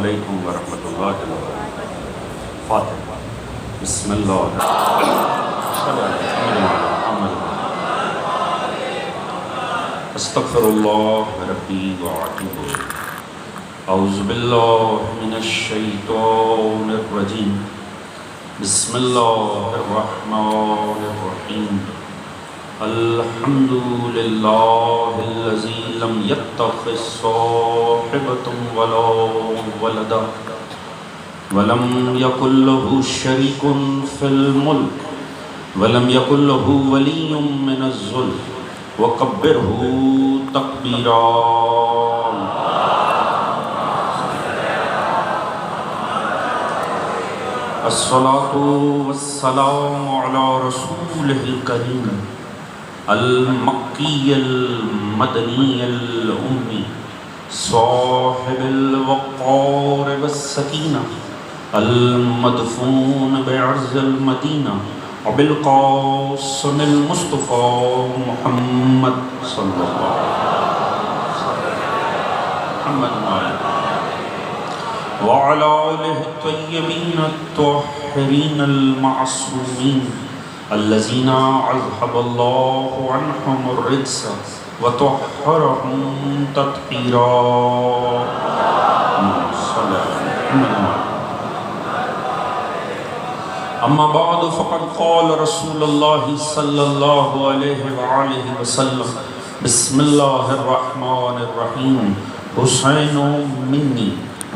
علیکم ورحمۃ اللہ وبرکاتہ۔ فاتحہ۔ بسم اللہ استغفر اللہ ربی واتوب الیہ۔ اعوذ باللہ من الشیطان الرجیم۔ بسم اللہ الرحمن الرحیم۔ الحمد للہ الذی لم یتخذ صاحبۃ ولا ولدا ولم یکن لہ شریک فی الملک ولم یکن لہ ولی من الذل وکبرہ تکبیرا۔ الصلاۃ والسلام علی رسولہ الکریم المکی المدنی الامی صاحب الوقار والسکینہ المدفون بعرض المدینہ وبالقاسم المصطفى محمد صلی اللہ علیہ وسلم وعلى آلہ الطیبین الطاہرین المعصومین الذین اذهب اللہ عنہم الرجس وطہرہم تطہیرا۔ اما بعد فقد قال رسول اللہ صلی اللہ علیہ وآلہ وسلم بسم اللہ الرحمن الرحیم۔ حسین منی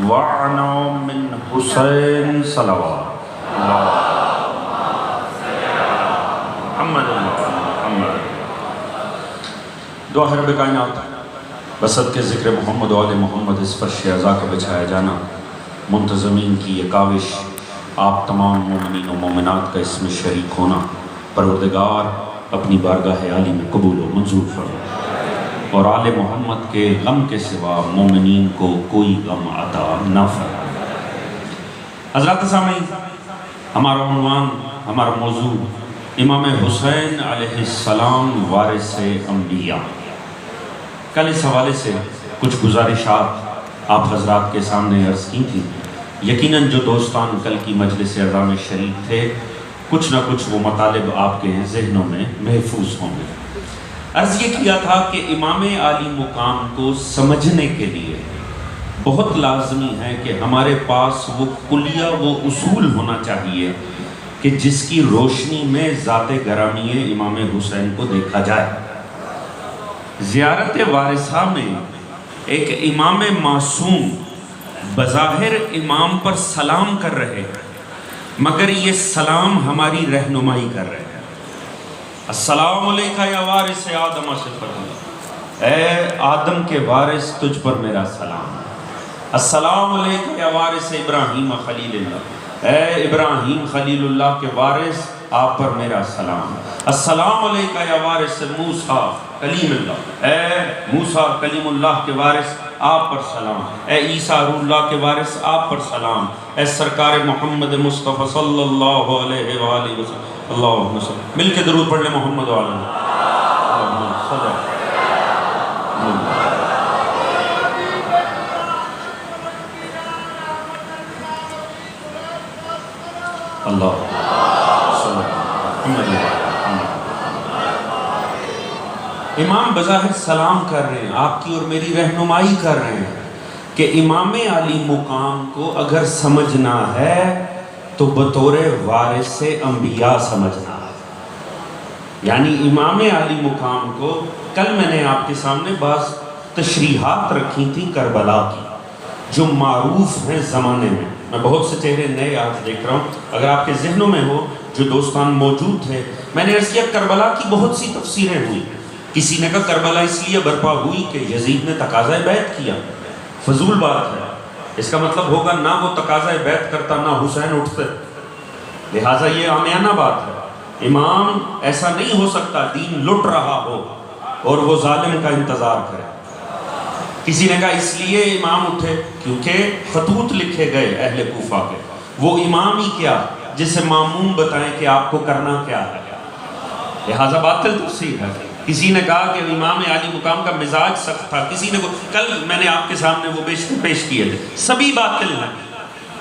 وانا من حسین صلوات محمد محمد۔ دعا ہے رب کائنات بسط کے ذکر محمد و آل محمد اس فرش عزا کا بچھایا جانا، منتظمین کی یہ کاوش، آپ تمام مومنین و مومنات کا اس میں شریک ہونا، پروردگار اپنی بارگاہ عالی میں قبول و منظور فرما، اور آل محمد کے غم کے سوا مومنین کو کوئی غم عطا نہ فرما۔ حضرات سامعین، ہمارا عنوان، ہمارا موضوع امام حسین علیہ السلام وارث انبیاء۔ کل اس حوالے سے کچھ گزارشات آپ حضرات کے سامنے عرض کی تھی۔ یقیناً جو دوستان کل کی مجلس عظا میں شریک تھے، کچھ نہ کچھ وہ مطالب آپ کے ذہنوں میں محفوظ ہوں گے۔ عرض یہ کیا تھا کہ امام عالی مقام کو سمجھنے کے لیے بہت لازمی ہے کہ ہمارے پاس وہ کلیہ، وہ اصول ہونا چاہیے کہ جس کی روشنی میں ذات گرامی امام حسین کو دیکھا جائے۔ زیارت وارثہ میں ایک امام معصوم بظاہر امام پر سلام کر رہے ہیں، مگر یہ سلام ہماری رہنمائی کر رہے ہیں۔ السلام علیکہ یا وارث آدم صفر اللہ، اے آدم کے وارث تجھ پر میرا سلام۔ السلام علیکہ یا وارث ابراہیم خلیل اللہ، اے ابراہیم خلیل اللہ کے وارث آپ پر میرا سلام۔ السلام علیکہ یا وارث موسیٰ کلیم اللہ، اے موسیٰ کلیم اللہ کے وارث آپ پر سلام۔ اے عیسیٰ روح اللہ کے وارث آپ پر سلام۔ اے سرکار محمد مصطفیٰ صلی اللہ علیہ وآلہ وسلم، اللہم صلی، مل کے درود پڑھ لیں محمد وآلہ اللہم صلی اللہ صلی محمد وآلہ۔ امام بظاہر سلام کر رہے ہیں، آپ کی اور میری رہنمائی کر رہے ہیں کہ امام عالی مقام کو اگر سمجھنا ہے تو بطور وارث انبیاء سمجھنا ہے۔ یعنی امام عالی مقام کو کل میں نے آپ کے سامنے بعض تشریحات رکھی تھی کربلا کی، جو معروف ہیں زمانے میں۔ میں بہت سے چہرے نئے آج دیکھ رہا ہوں، اگر آپ کے ذہنوں میں ہو جو دوستان موجود تھے، میں نے عرض کیا کربلا کی بہت سی تفسیریں ہوئی۔ کسی نے کہا کربلا اس لیے برپا ہوئی کہ یزید نے تقاضۂ بیعت کیا، فضول بات ہے، اس کا مطلب ہوگا نہ وہ تقاضۂ بیعت کرتا نہ حسین اٹھتے، لہٰذا یہ عامیانہ بات ہے۔ امام ایسا نہیں ہو سکتا دین لٹ رہا ہو اور وہ ظالم کا انتظار کرے۔ کسی نے کہا اس لیے امام اٹھے کیونکہ خطوط لکھے گئے اہل کوفہ کے، وہ امام ہی کیا جسے ماموم بتائیں کہ آپ کو کرنا کیا ہے، لہٰذا باطل تفسیر ہے۔ کسی نے کہا کہ امام عالی مقام کا مزاج سخت تھا، کسی نے کل میں نے آپ کے سامنے وہ پیش کیے تھے، سبھی باطل ہیں۔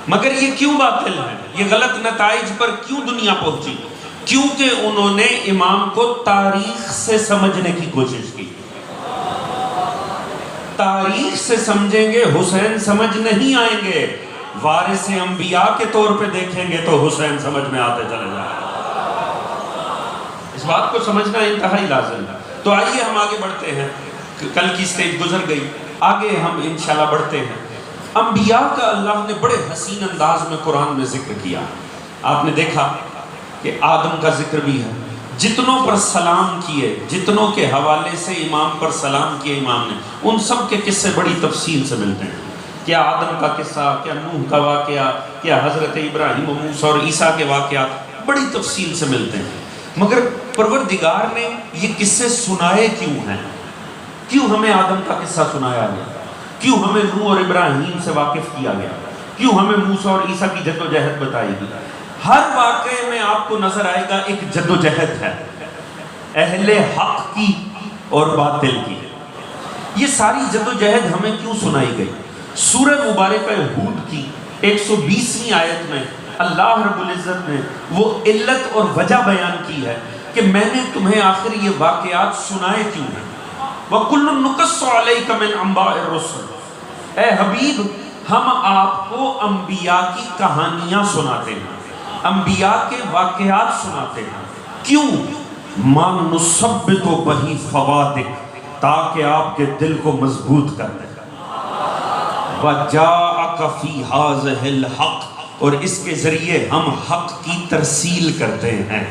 مگر یہ کیوں باطل ہیں؟ یہ غلط نتائج پر کیوں دنیا پہنچی؟ کیونکہ انہوں نے امام کو تاریخ سے سمجھنے کی کوشش کی۔ تاریخ سے سمجھیں گے حسین سمجھ نہیں آئیں گے، وارث انبیاء کے طور پہ دیکھیں گے تو حسین سمجھ میں آتے چلے جائیں۔ اس بات کو سمجھنا انتہائی لازم ہے۔ تو آئیے ہم آگے بڑھتے ہیں، کل کی سٹیج گزر گئی، آگے ہم انشاءاللہ بڑھتے ہیں۔ انبیاء کا اللہ نے بڑے حسین انداز میں قرآن میں ذکر کیا۔ آپ نے دیکھا کہ آدم کا ذکر بھی ہے، جتنوں پر سلام کیے، جتنوں کے حوالے سے امام پر سلام کیے امام نے، ان سب کے قصے بڑی تفصیل سے ملتے ہیں۔ کیا آدم کا قصہ، کیا نوح کا واقعہ، کیا حضرت ابراہیم و موسیٰ اور عیسیٰ کے واقعات بڑی تفصیل سے ملتے ہیں۔ مگر پروردگار نے یہ قصے سنائے کیوں ہیں؟ کیوں ہمیں آدم کا قصہ سنایا گیا؟ کیوں ہمیں نوح اور ابراہیم سے واقف کیا گیا؟ کیوں ہمیں موسیٰ اور عیسیٰ کی جد و جہد بتائی گئی؟ ہر واقعے میں آپ کو نظر آئے گا ایک جد و جہد ہے، اہل حق کی اور باطل کی۔ یہ ساری جد و جہد ہمیں کیوں سنائی گئی؟ سورہ مبارکہ ہود کی 120ویں آیت میں اللہ رب العزت نے وہ علت اور وجہ بیان کی ہے کہ میں نے تمہیں آخر یہ واقعات سنائے کیوں ہیں۔ وَكُلٌّ نُقَصُّ عَلَيْكَ مِنْ أَنْبَاءِ الرُّسُلِ، اے حبیب ہم آپ کو انبیاء کی کہانیاں سناتے ہیں، انبیاء کے واقعات سناتے ہیں۔ کیوں؟ مَا نُثَبِّتُ بِهِ فَوَادِقَ، تاکہ آپ کے دل کو مضبوط کر دیں۔ وَجَاءَكَ فِي هَٰذِهِ الْحَقِّ، اور اس کے ذریعے ہم حق کی ترسیل کرتے ہیں،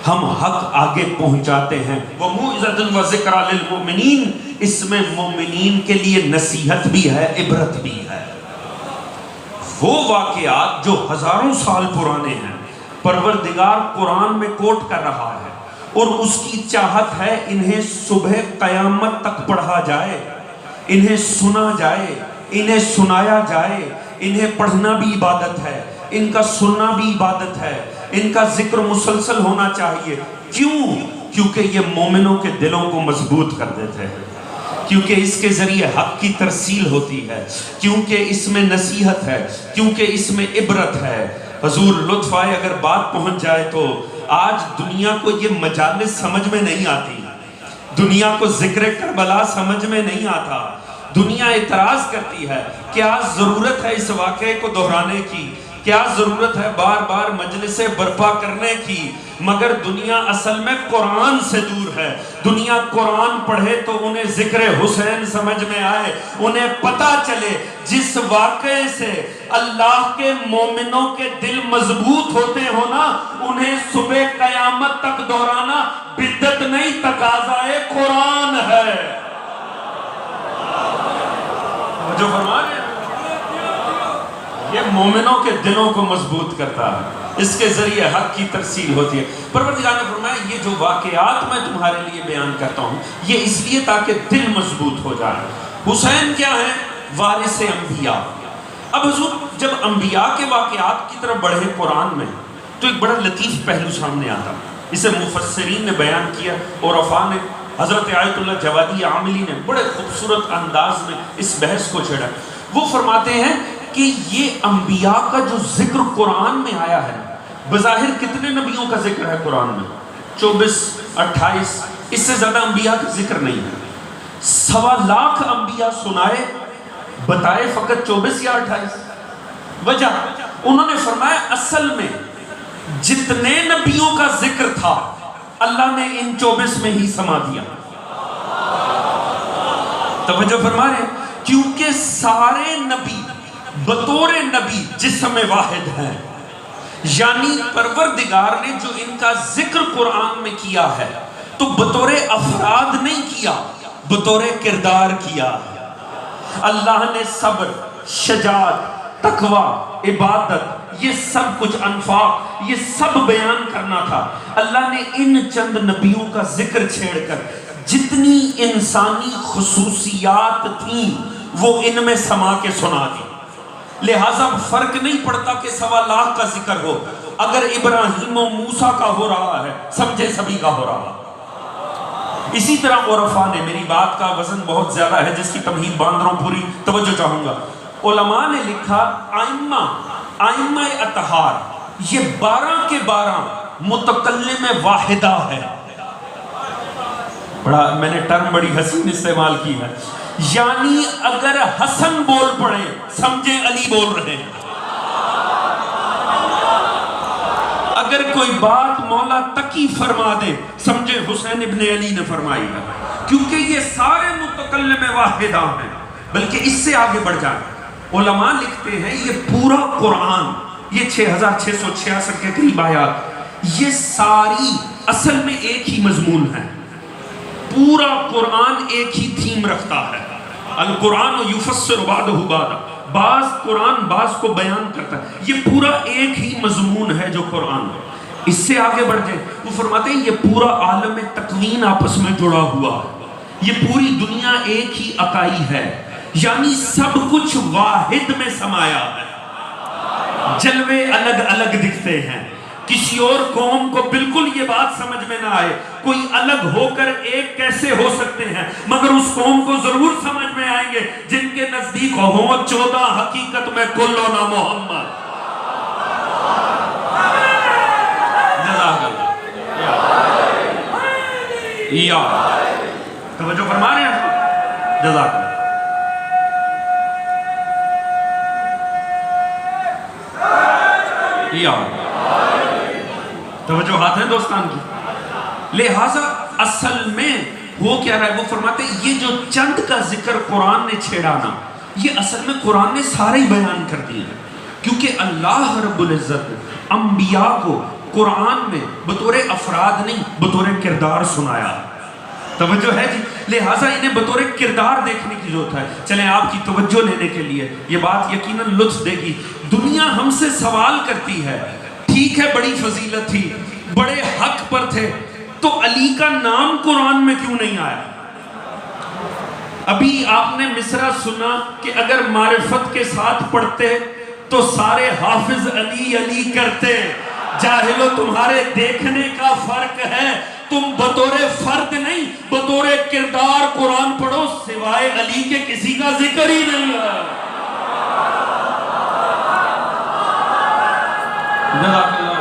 ہم حق آگے پہنچاتے ہیں۔ وَمَوْعِظَةٌ وَذِكْرَىٰ لِلْمُؤْمِنِينَ، اس میں مومنین کے لیے نصیحت بھی ہے، عبرت بھی ہے۔ وہ واقعات جو ہزاروں سال پرانے ہیں پروردگار قرآن میں کوٹ کر رہا ہے، اور اس کی چاہت ہے انہیں صبح قیامت تک پڑھا جائے، انہیں سنا جائے، انہیں سنایا جائے۔ انہیں پڑھنا بھی عبادت ہے، ان کا سننا بھی عبادت ہے، ان کا ذکر مسلسل ہونا چاہیے۔ کیوں؟ کیونکہ یہ مومنوں کے دلوں کو مضبوط کر دیتے ہیں، کیونکہ اس کے ذریعے حق کی ترسیل ہوتی ہے، کیونکہ اس میں نصیحت ہے، کیونکہ اس میں عبرت ہے۔ حضور لطف آئے اگر بات پہنچ جائے تو آج دنیا کو یہ مجالس سمجھ میں نہیں آتی، دنیا کو ذکر کربلا سمجھ میں نہیں آتا، دنیا اعتراض کرتی ہے۔ کیا ضرورت ہے اس واقعے کو دہرانے کی؟ کیا ضرورت ہے بار بار مجلسیں برپا کرنے کی؟ مگر دنیا اصل میں قرآن سے دور ہے۔ دنیا قرآن پڑھے تو انہیں ذکر حسین سمجھ میں آئے، انہیں پتہ چلے جس واقعے سے اللہ کے مومنوں کے دل مضبوط ہوتے ہونا، انہیں صبح قیامت تک دہرانا بدعت نہیں، تقاضائے قرآن ہے۔ جو فرما رہے ہیں یہ مومنوں کے دلوں کو مضبوط کرتا ہے، اس کے ذریعے حق کی ترسیل ہوتی ہے۔ پروردگار نے فرمایا یہ جو واقعات میں تمہارے لیے بیان کرتا ہوں یہ اس لیے تاکہ دل مضبوط ہو جائے۔ حسین کیا ہے؟ وارث انبیاء۔ اب حضور جب انبیاء کے واقعات کی طرف بڑھے قرآن میں تو ایک بڑا لطیف پہلو سامنے آتا، اسے مفسرین نے بیان کیا اور عفان نے حضرت آیت اللہ جوادی عاملی نے بڑے خوبصورت انداز میں اس بحث کو چھیڑا۔ وہ فرماتے ہیں کہ یہ انبیاء کا جو ذکر قرآن میں آیا ہے، بظاہر کتنے نبیوں کا ذکر ہے قرآن میں؟ 24 28، اس سے زیادہ انبیاء کا ذکر نہیں ہے۔ 1.25 لاکھ انبیاء سنائے بتائے فقط 24 یا 28۔ وجہ انہوں نے فرمایا اصل میں جتنے نبیوں کا ذکر تھا اللہ نے ان 24 میں ہی سما دیا۔ توجہ فرما رہے ہیں؟ کیونکہ سارے نبی بطور نبی جسم واحد ہیں، یعنی پروردگار نے جو ان کا ذکر قرآن میں کیا ہے تو بطور افراد نہیں کیا، بطور کردار کیا۔ اللہ نے صبر، شجاعت، تقوی، عبادت، یہ سب کچھ انفاق، یہ سب بیان کرنا تھا۔ اللہ نے ان چند نبیوں کا ذکر چھیڑ کر جتنی انسانی خصوصیات تھیں وہ ان میں سما کے سنا دی۔ لہٰذا فرق نہیں پڑتا کہ 1.25 لاکھ کا ذکر ہو، اگر ابراہیم و موسیٰ کا ہو رہا ہے سمجھے سبھی کا ہو رہا۔ اسی طرح عرفا نے، میری بات کا وزن بہت زیادہ ہے جس کی تمہید باندھ رہا ہوں، پوری توجہ چاہوں گا، علماء نے لکھا آئمہ اطہار یہ 12 کے 12 متکلم واحدہ ہے. بڑا میں نے ٹرم بڑی حسین استعمال کی ہے، یعنی اگر حسن بول پڑے سمجھے علی بول رہے ہیں، اگر کوئی بات مولا تقی فرما دے سمجھے حسین ابن علی نے فرمائی ہے، کیونکہ یہ سارے متکلم واحدہ ہیں. بلکہ اس سے آگے بڑھ جائیں، علماء لکھتے ہیں یہ پورا قرآن، یہ 6666 کے قریب آیات، یہ ساری اصل میں ایک ہی مضمون ہے. پورا قرآن ایک ہی تھیم رکھتا ہے. القرآن یفسر بعضہ بعضا، بعض قرآن بعض کو بیان کرتا ہے. یہ پورا ایک ہی مضمون ہے جو قرآن ہے. اس سے آگے بڑھ جائیں، وہ فرماتے ہیں یہ پورا عالم تکوین آپس میں جڑا ہوا ہے، یہ پوری دنیا ایک ہی اکائی ہے، یعنی سب کچھ واحد میں سمایا ہے. جلوے الگ الگ دکھتے ہیں، کسی اور قوم کو بالکل یہ بات سمجھ میں نہ آئے کوئی الگ ہو کر ایک کیسے ہو سکتے ہیں، مگر اس قوم کو ضرور سمجھ میں آئیں گے جن کے نزدیک ہو 14 حقیقت میں کلنا محمد. یا توجہ فرما رہے ہیں، جزاک اللہ. یا توجہ ہاتھ ہیں دوستان کی. لہٰذا اصل میں وہ کیا رہا ہے، وہ فرماتے ہیں یہ جو چند کا ذکر قرآن نے چھیڑا نا، یہ اصل میں قرآن نے سارے ہی بیان کر دیے ہیں، کیونکہ اللہ رب العزت انبیاء کو قرآن میں بطور افراد نہیں بطور کردار سنایا. توجہ ہے جی، لہٰذا انہیں بطور کردار دیکھنے کی ضرورت ہے. چلیں آپ کی توجہ لینے کے لیے یہ بات یقیناً لطف دے گی. دنیا ہم سے سوال کرتی ہے، ٹھیک ہے بڑی فضیلت تھی، بڑے حق پر تھے، تو علی کا نام قرآن میں کیوں نہیں آیا؟ ابھی آپ نے مصرع سنا کہ اگر معرفت کے ساتھ پڑھتے تو سارے حافظ علی علی کرتے. جاہلو تمہارے دیکھنے کا فرق ہے، تم بطور فرد نہیں بطور کردار قرآن پڑھو، سوائے علی کے کسی کا ذکر ہی نہیں ہے. جزاک اللہ.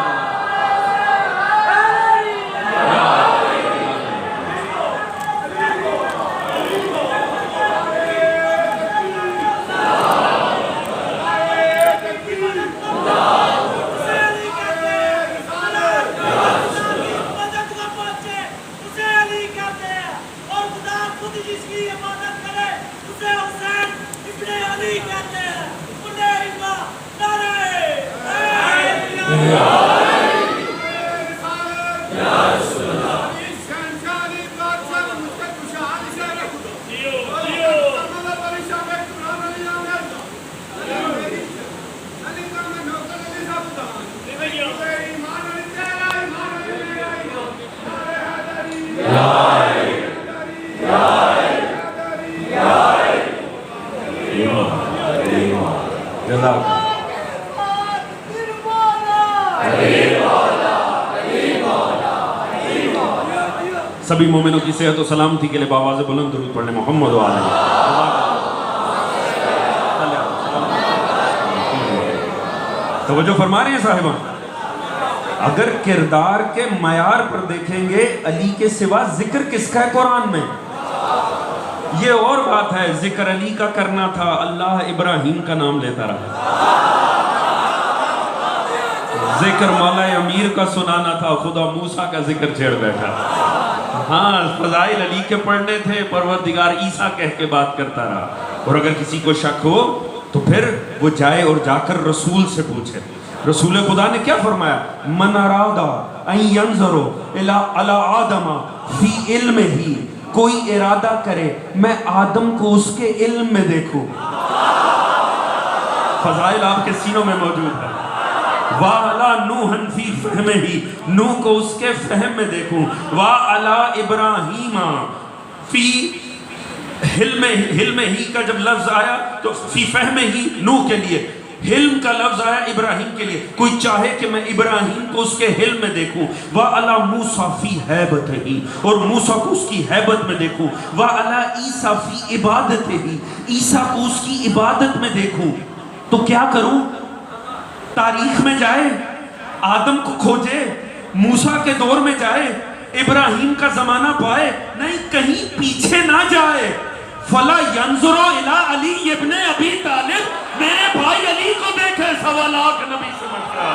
سبھی مومنوں کی صحت و سلامتی کے لیے بآواز بلند درود پڑھنے محمد و آلہ. توجہ فرما رہے ہیں صاحبان. اگر کردار کے معیار پر دیکھیں گے علی کے سوا ذکر کس کا ہے قرآن میں؟ یہ اور بات ہے ذکر علی کا کرنا تھا، اللہ ابراہیم کا نام لیتا رہا. ذکر مولا امیر کا سنانا تھا، خدا موسیٰ کا ذکر چھیڑ بیٹھا. ہاں فضائل علی کے پڑھنے تھے، پروردگار عیسیٰ کہہ کے بات کرتا رہا. اور اگر کسی کو شک ہو تو پھر وہ جائے اور جا کر رسول سے پوچھے. رسول خدا نے کیا فرمایا؟ من ارادا ان ینظرو الی آدم فی علم ہی، کوئی ارادہ کرے میں آدم کو اس کے علم میں دیکھوں. فضائل آپ کے سینوں میں موجود ہے. وَعَلَى نُوحًا فِي فَهْمِهِ، نوح کو اس کے فہم میں دیکھوں. وَعَلَى إِبْرَاهِيمَ فِي حِلْمِهِ کا جب لفظ آیا تو فی فہمِهِ نوح کے لیے، حلم کا لفظ آیا ابراہیم کے لیے. کوئی چاہے کہ میں ابراہیم کو اس کے حلم میں دیکھوں. وَعَلَى مُوسَى فِي هَيْبَتِهِ، اور موسیٰ کو اس کی حیبت میں دیکھوں. وَعَلَى عِیسَى فِي عِبَادَتِهِ، عیسیٰ کو اس کی عبادت میں دیکھوں. تو کیا کروں؟ تاریخ میں جائے، آدم کو کھوجے، موسیٰ کے دور میں جائے، ابراہیم کا زمانہ پائے؟ نہیں، کہیں پیچھے نہ جائے. فَلَا يَنظُرُ إِلَىٰ عَلِيِّ ابْنِ أَبِي طالب، میرے بھائی علی کو دیکھے، 1.25 لاکھ نبی سے مشکل.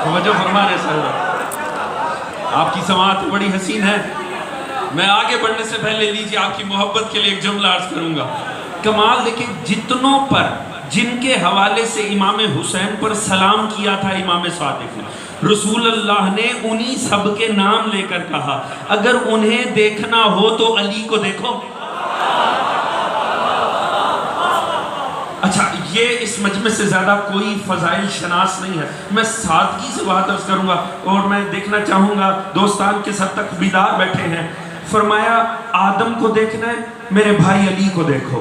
توجہ فرما رہے سر، آپ کی سماعت بڑی حسین ہے. میں آگے بڑھنے سے پہلے لیجیے آپ کی محبت کے لیے ایک جملہ عرض کروں گا. کمال دیکھیں، جتنوں پر جن کے حوالے سے امام حسین پر سلام کیا تھا امام صادق نے، رسول اللہ نے انہی سب کے نام لے کر کہا اگر انہیں دیکھنا ہو تو علی کو دیکھو. اچھا، یہ اس مجمع سے زیادہ کوئی فضائل شناس نہیں ہے. میں سادگی سے بات عرض کروں گا اور میں دیکھنا چاہوں گا دوستان کس حد تک بیدار بیٹھے ہیں. فرمایا آدم کو دیکھنا ہے، میرے بھائی علی کو دیکھو.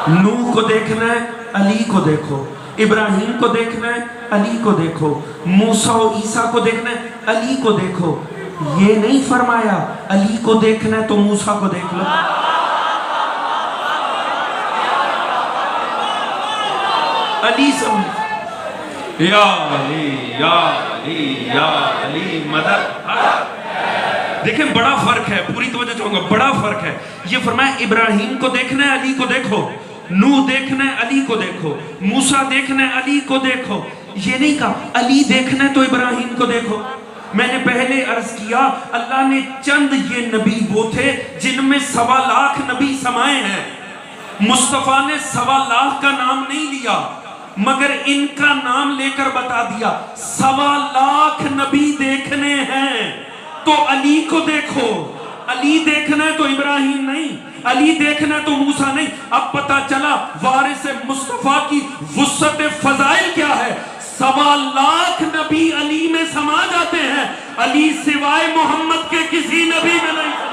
نوح کو دیکھنا ہے، علی کو دیکھو. ابراہیم کو دیکھنا ہے، علی کو دیکھو. موسیٰ و عیسیٰ کو دیکھنا ہے، علی کو دیکھو. یہ نہیں فرمایا علی کو دیکھنا ہے تو موسیٰ کو دیکھ لو. علی سمجھ، یا علی یا علی یا علی مدد. دیکھیں بڑا فرق ہے، پوری توجہ چاہوں گا، بڑا فرق ہے. یہ فرمایا ابراہیم کو دیکھنا ہے، علی کو دیکھو. نوح دیکھنا ہے، علی کو دیکھو. موسیٰ دیکھنا ہے، علی کو دیکھو. یہ نہیں کہا علی دیکھنا ہے تو ابراہیم کو دیکھو. میں نے پہلے عرض کیا اللہ نے چند یہ نبی وہ تھے جن میں 1.25 لاکھ نبی سمائے ہیں. مصطفیٰ نے 1.25 لاکھ کا نام نہیں لیا مگر ان کا نام لے کر بتا دیا 1.25 لاکھ نبی دیکھنے ہیں تو علی کو دیکھو. علی دیکھنا ہے تو ابراہیم نہیں، علی دیکھنا ہے تو موسیٰ نہیں. اب پتا چلا وارث مصطفیٰ کی وسعت فضائل کیا ہے. 1.25 لاکھ نبی علی میں سما جاتے ہیں، علی سوائے محمد کے کسی نبی میں نہیں سما.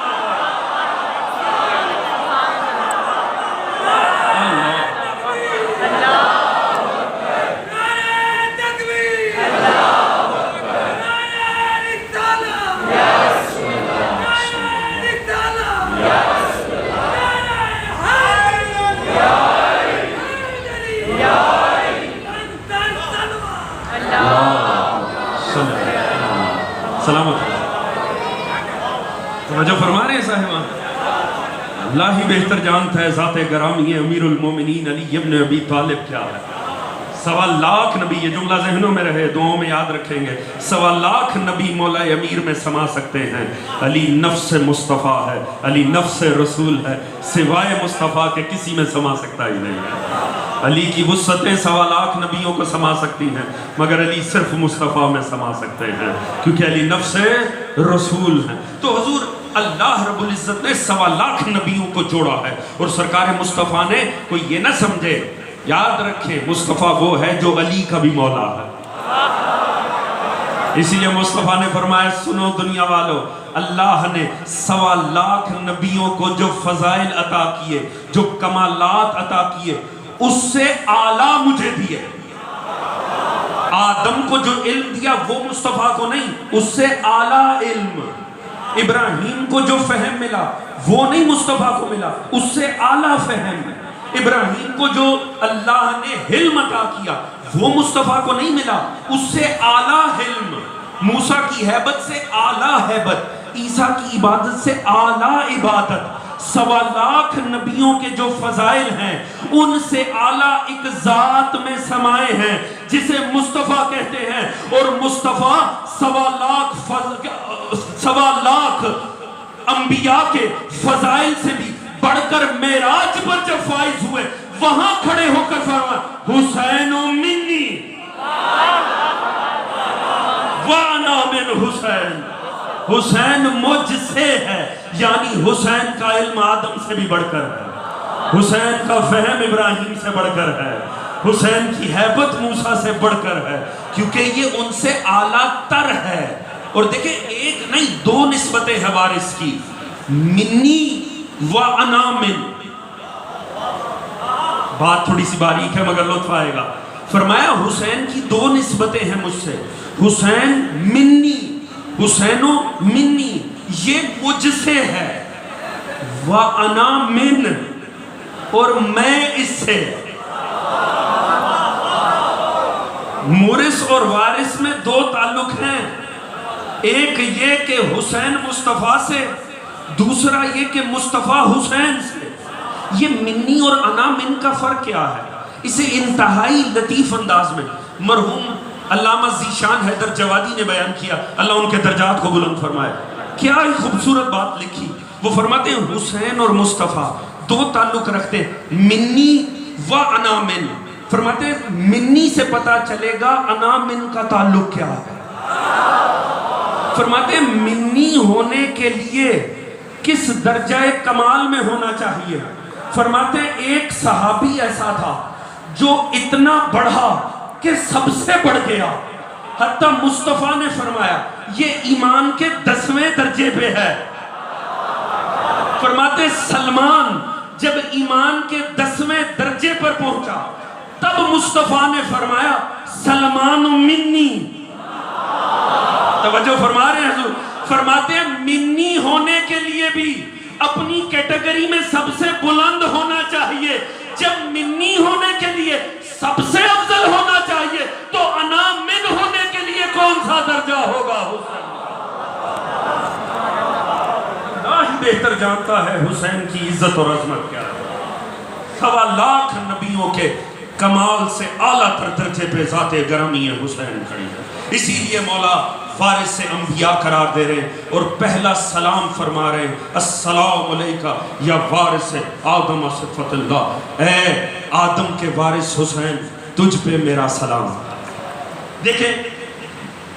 سلامت توجہ فرما رہے ہیں صاحبان. اللہ ہی بہتر جانتا ہے ذات گرامی امیر المومنین علی ابن ابی طالب کیا ہے. 1.25 لاکھ نبی، یہ جملہ ذہنوں میں رہے، دعاؤں میں یاد رکھیں گے. 1.25 لاکھ نبی مولا امیر میں سما سکتے ہیں. علی نفس مصطفیٰ ہے، علی نفس رسول ہے، سوائے مصطفیٰ کے کسی میں سما سکتا ہی نہیں ہے. علی کی وسعتیں 1.25 لاکھ نبیوں کو سما سکتی ہیں مگر علی صرف مصطفیٰ میں سما سکتے ہیں کیونکہ علی نفس رسول ہیں. تو حضور اللہ رب العزت نے 1.25 لاکھ نبیوں کو جوڑا ہے اور سرکار مصطفیٰ نے کوئی یہ نہ سمجھے، یاد رکھیں مصطفیٰ وہ ہے جو علی کا بھی مولا ہے. اسی لیے مصطفیٰ نے فرمایا سنو دنیا والو، اللہ نے 1.25 لاکھ نبیوں کو جو فضائل عطا کیے، جو کمالات عطا کیے، اس سے اعلیٰ مجھے دیے. آدم کو جو علم دیا وہ مصطفیٰ کو نہیں، اس سے اعلیٰ علم. ابراہیم کو جو فہم ملا وہ نہیں مصطفیٰ کو ملا، اس سے اعلیٰ فہم. ابراہیم کو جو اللہ نے حلم عطا کیا وہ مصطفیٰ کو نہیں ملا، اس سے اعلیٰ حلم. موسیٰ کی حیبت سے اعلیٰ حیبت، عیسیٰ کی عبادت سے اعلیٰ عبادت. 1.25 لاکھ نبیوں کے جو فضائل ہیں ان سے اعلیٰ ایک ذات میں سمائے ہیں جسے مصطفیٰ کہتے ہیں. اور مصطفیٰ 1.25 لاکھ انبیاء کے فضائل سے بھی بڑھ کر معراج پر جب فائز ہوئے وہاں کھڑے ہو کر فرمایا حسین منی وانا من حسین، حسین مجھ سے ہے. یعنی حسین کا علم آدم سے بھی بڑھ کر ہے، حسین کا فہم ابراہیم سے بڑھ کر ہے، حسین کی ہیبت موسیٰ سے بڑھ کر ہے، کیونکہ یہ ان سے اعلیٰ تر ہے۔ اور دیکھیں ایک نہیں دو نسبتیں ہیں وارث کی، منی و انا من۔ بات تھوڑی سی باریک ہے مگر لطف آئے گا۔ فرمایا حسین کی دو نسبتیں ہیں مجھ سے، حسین منی، حسین و منی یہ مجھ سے ہے، وَأَنَا مِن اور میں اس سے۔ مورث اور وارث میں دو تعلق ہیں، ایک یہ کہ حسین مصطفیٰ سے، دوسرا یہ کہ مصطفیٰ حسین سے۔ یہ منی اور انا من کا فرق کیا ہے؟ اسے انتہائی لطیف انداز میں مرحوم علامہ ذیشان حیدر جوادی نے بیان کیا، اللہ ان کے درجات کو بلند فرمائے۔ کیا ہی خوبصورت بات لکھی، وہ فرماتے ہیں حسین اور مصطفیٰ دو تعلق رکھتے ہیں، منی و انا من۔ فرماتے ہیں منی سے پتا چلے گا انا من کا تعلق کیا ہے۔ فرماتے ہیں منی ہونے کے لیے کس درجہ کمال میں ہونا چاہیے۔ فرماتے ہیں ایک صحابی ایسا تھا جو اتنا بڑھا کہ سب سے بڑھ گیا، حتیٰ مصطفیٰ نے فرمایا یہ ایمان کے 10ویں درجے پہ ہے۔ فرماتے ہیں سلمان جب ایمان کے 10ویں درجے پر پہنچا تب مصطفیٰ نے فرمایا سلمان منی۔ توجہ فرما رہے ہیں حضور، فرماتے ہیں منی ہونے کے لیے بھی اپنی کیٹیگری میں سب سے بلند ہونا چاہیے۔ جب منی ہونے کے لیے سب سے افضل ہونا چاہیے تو انا من ہونے کے لیے کون سا درجہ ہوگا؟ اللہ ہی بہتر جانتا ہے حسین کی عزت اور عظمت کیا ہے۔ 1.25 لاکھ نبیوں کے کمال سے اعلیٰ تر درجے پہ ذات گرامی حسین کھڑی ہے۔ اسی لیے مولا وارث سے انبیاء قرار دے رہے ہیں اور پہلا سلام فرما رہے ہیں السلام علیکہ یا وارث آدم صفت اللہ، اے آدم کے وارث حسین تجھ پہ میرا سلام۔ دیکھیں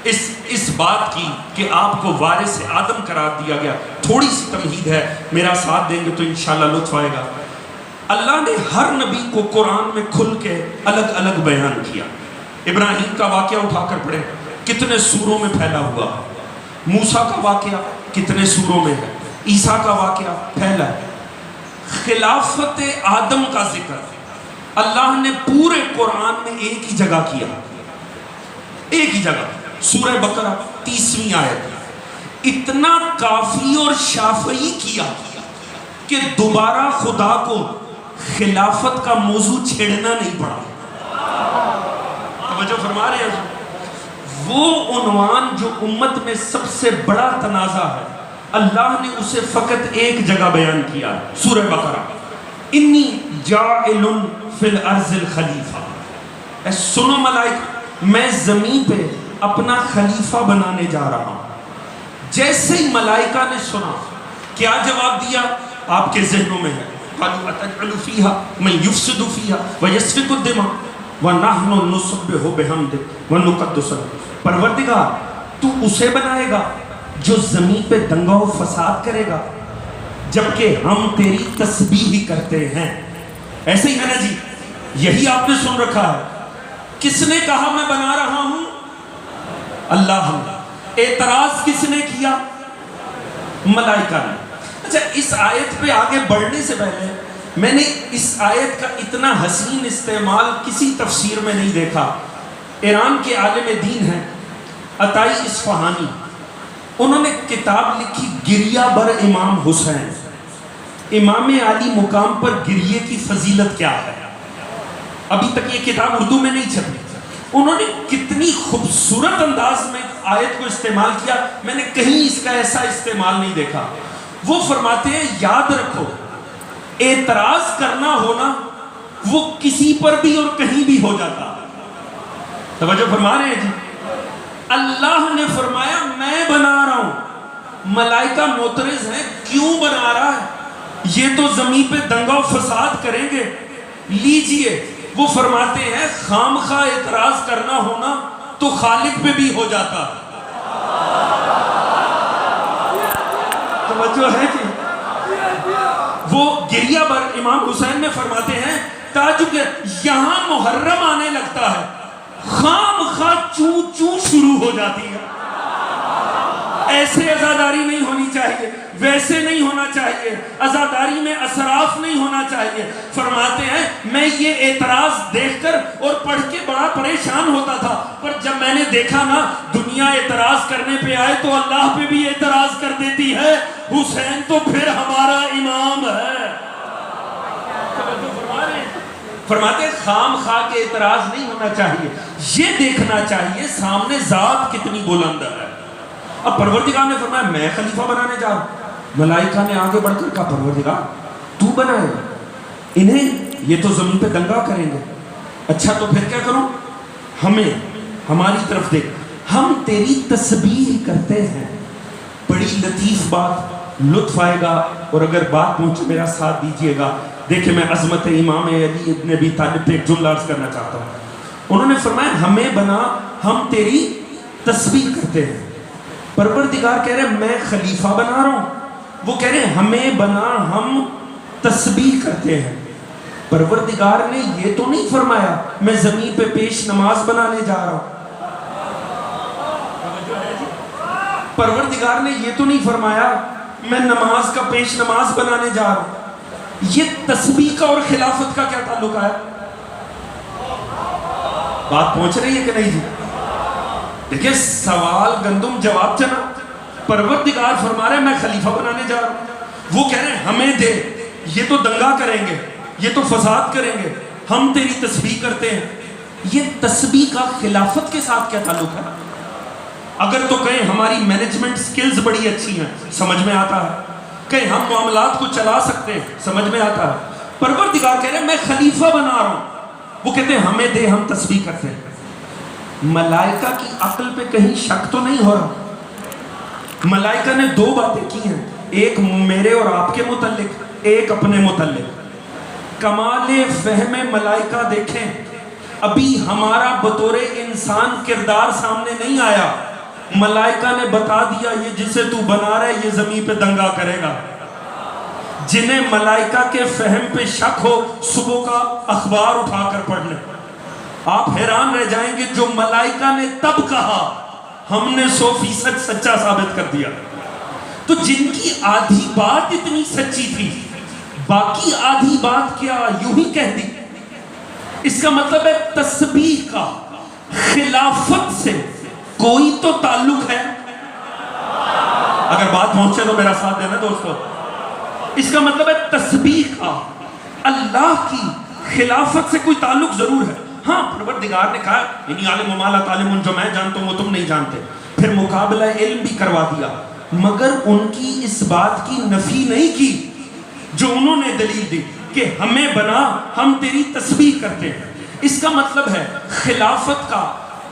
اس بات کی کہ آپ کو وارث آدم قرار دیا گیا تھوڑی سی تمہید ہے، میرا ساتھ دیں گے تو انشاءاللہ لطف آئے گا۔ اللہ نے ہر نبی کو قرآن میں کھل کے الگ الگ بیان کیا۔ ابراہیم کا واقعہ اٹھا کر پڑھیں، کتنے سوروں میں پھیلا ہوا ہے۔ موسیٰ کا واقعہ کتنے سوروں میں ہے۔ عیسیٰ کا واقعہ پھیلا ہے۔ خلافت آدم کا ذکر اللہ نے پورے قرآن میں ایک ہی جگہ کیا، ایک ہی جگہ، سورہ بقرہ 30ویں آیت۔ اتنا کافی اور شافعی کیا کہ دوبارہ خدا کو خلافت کا موضوع چھیڑنا نہیں پڑا۔ توجہ فرما رہے ہیں؟ وہ عنوان جو امت میں سب سے بڑا تنازع ہے اللہ نے اسے فقط ایک جگہ بیان کیا، سورہ بقرہ۔ انی جاعل فی الارض الخلیفہ، اے سنو ملائکہ میں زمین پہ اپنا خلیفہ بنانے جا رہا ہوں۔ جیسے ہی ملائکہ نے سنا کیا جواب دیا آپ کے ذہنوں میں ہے؟ قالوا اتجعل فیہا من یفسد فیہا ویسفک الدماء ونحن نسبح بحمدک ونقدس لک۔ پروردگار تو اسے بنائے گا جو زمین پہ دنگا و فساد کرے گا جبکہ ہم تیری تسبیح کرتے ہیں۔ ایسے ہی ہے نا جی، یہی آپ نے سن رکھا ہے۔ کس نے کہا میں بنا رہا ہوں؟ اللہ نے۔ اعتراض کس نے کیا؟ ملائکہ نے۔ اچھا اس آیت پہ آگے بڑھنے سے پہلے میں نے اس آیت کا اتنا حسین استعمال کسی تفسیر میں نہیں دیکھا۔ ایران کے عالم دین ہیں عطائی اصفہانی، انہوں نے کتاب لکھی گریہ بر امام حسین، امام علی مقام پر گریے کی فضیلت کیا ہے۔ ابھی تک یہ کتاب اردو میں نہیں چھپی۔ انہوں نے کتنی خوبصورت انداز میں آیت کو استعمال کیا، میں نے کہیں اس کا ایسا استعمال نہیں دیکھا۔ وہ فرماتے ہیں یاد رکھو اعتراض کرنا ہونا وہ کسی پر بھی اور کہیں بھی ہو جاتا۔ توجہ فرما رہے ہیں جی؟ اللہ نے فرمایا میں بنا رہا ہوں، ملائکہ معترض ہیں کیوں بنا رہا ہے، یہ تو زمین پہ دنگا و فساد کریں گے، لیجئے۔ وہ فرماتے ہیں خامخواہ اعتراض کرنا ہونا تو خالق پہ بھی ہو جاتا۔ توجہ ہے جی؟ وہ گریہ بر امام حسین میں فرماتے ہیں تعجب کیا، یہاں محرم آنے لگتا ہے، خام خواہ چوں چوں شروع ہو جاتی ہے. ایسے عزاداری نہیں ہونی چاہیے، ویسے نہیں ہونا چاہیے، عزاداری میں اسراف نہیں ہونا چاہیے. فرماتے ہیں میں یہ اعتراض دیکھ کر اور پڑھ کے بڑا پریشان ہوتا تھا، پر جب میں نے دیکھا نا دنیا اعتراض کرنے پہ آئے تو اللہ پہ بھی اعتراض کر دیتی ہے. حسین تو پھر ہمارا امام ہے. فرماتے ہیں خام خواہ کے اعتراض نہیں ہونا چاہیے، یہ دیکھنا چاہیے سامنے ذات کتنی بلند ہے. اب پروردگار نے فرمایا میں خلیفہ بنانے جا رہا ہوں. ملائکہ نے آگے بڑھ کر کہا پروردگار تو بنائے گا انہیں، یہ تو زمین پہ دنگا کریں گے. اچھا تو پھر کیا کروں؟ ہمیں ہماری طرف دیکھ، ہم تیری تسبیح کرتے ہیں. بڑی لطیف بات، لطف آئے گا، اور اگر بات پہنچے میرا ساتھ دیجئے گا. دیکھیں میں عظمت امام علی ابن ابی طالب پہ ایک جملہ عرض کرنا چاہتا ہوں. انہوں نے فرمایا ہمیں بنا، ہم تیری تسبیح کرتے ہیں. پروردگار کہہ رہے ہیں میں خلیفہ بنا رہا ہوں، وہ کہہ رہے ہیں ہمیں بنا ہم تسبیح کرتے ہیں. پروردگار نے یہ تو نہیں فرمایا میں زمین پہ پیش نماز بنانے جا رہا ہوں. پروردگار نے یہ تو نہیں فرمایا میں نماز کا پیش نماز بنانے جا رہا ہوں. یہ تسبیح کا اور خلافت کا کیا تعلق ہے؟ بات پہنچ رہی ہے کہ نہیں جی؟ دیکھیں سوال گندم جواب چنا. پروردگار فرما رہے ہیں میں خلیفہ بنانے جا رہا ہوں، وہ کہہ رہے ہیں ہمیں دے، یہ تو دنگا کریں گے، یہ تو فساد کریں گے، ہم تیری تسبیح کرتے ہیں. یہ تسبیح کا خلافت کے ساتھ کیا تعلق ہے؟ اگر تو کہیں ہماری مینجمنٹ سکلز بڑی اچھی ہیں، سمجھ میں آتا ہے. کہیں ہم معاملات کو چلا سکتے ہیں، سمجھ میں آتا ہے. پروردگار کہہ رہے ہیں میں خلیفہ بنا رہا ہوں، وہ کہتے ہیں ہمیں دے، ہم تسبیح کرتے ہیں. ملائکہ کی عقل پہ کہیں شک تو نہیں ہو رہا؟ ملائکہ نے دو باتیں کی ہیں، ایک میرے اور آپ کے متعلق، ایک اپنے متعلق. کمال فہم ملائکہ دیکھیں، ابھی ہمارا بطور انسان کردار سامنے نہیں آیا، ملائکہ نے بتا دیا یہ جسے تو بنا رہا ہے یہ زمین پہ دنگا کرے گا. جنہیں ملائکہ کے فہم پہ شک ہو صبح کا اخبار اٹھا کر پڑھ لیں، آپ حیران رہ جائیں گے. جو ملائکہ نے تب کہا ہم نے 100% سچا ثابت کر دیا. تو جن کی آدھی بات اتنی سچی تھی، باقی آدھی بات کیا یوں ہی کہہ دی. اس کا مطلب ہے تسبیح کا خلافت سے کوئی تو تعلق ہے. اگر بات پہنچے تو میرا ساتھ دینا دوستو. اس کا مطلب ہے تسبیح کا اللہ کی خلافت سے کوئی تعلق ضرور ہے. ہاں پروردگار نے کہا یعنی عالم ومالا تعلم، جو میں جانتا ہوں وہ تم نہیں جانتے، پھر مقابلہ علم بھی کروا دیا. مگر ان کی اس بات کی نفی نہیں کی جو انہوں نے دلیل دی کہ ہمیں بنا ہم تیری تسبیح کرتے ہیں. اس کا مطلب ہے خلافت کا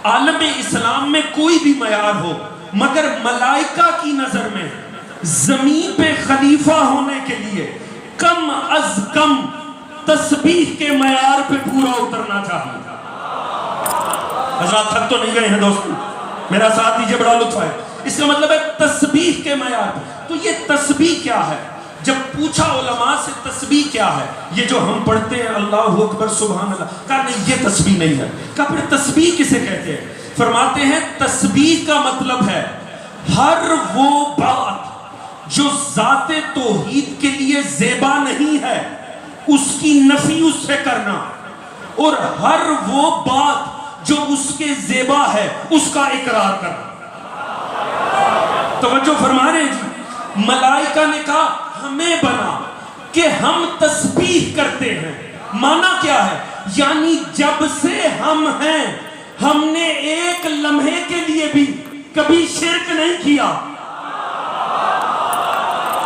عالم اسلام میں کوئی بھی معیار ہو، مگر ملائکہ کی نظر میں زمین پہ خلیفہ ہونے کے لیے کم از کم تسبیح کے معیار پہ پورا اترنا چاہیے. حضرات تھک تو نہیں گئے ہیں دوستو؟ میرا ساتھ دیجئے، بڑا لطف ہے. اس کا مطلب ہے تسبیح کے معیار پہ. تو یہ تسبیح کیا ہے؟ جب پوچھا علماء سے تسبیح کیا ہے، یہ جو ہم پڑھتے ہیں اللہ اکبر سبحان اللہ، کہا نہیں یہ تسبیح نہیں ہے. کہا پھر تسبیح کسے کہتے ہیں؟ فرماتے ہیں تسبیح کا مطلب ہے ہر وہ بات جو ذات توحید کے لیے زیبا نہیں ہے اس کی نفی اس سے کرنا، اور ہر وہ بات جو اس کے زیبا ہے اس کا اقرار کرنا. توجہ فرما رہے ہیں جی؟ ملائکہ نے کہا ہمیں بنا کہ ہم تسبیح کرتے ہیں. معنی کیا ہے؟ یعنی جب سے ہم ہیں ہم نے ایک لمحے کے لیے بھی کبھی شرک نہیں کیا.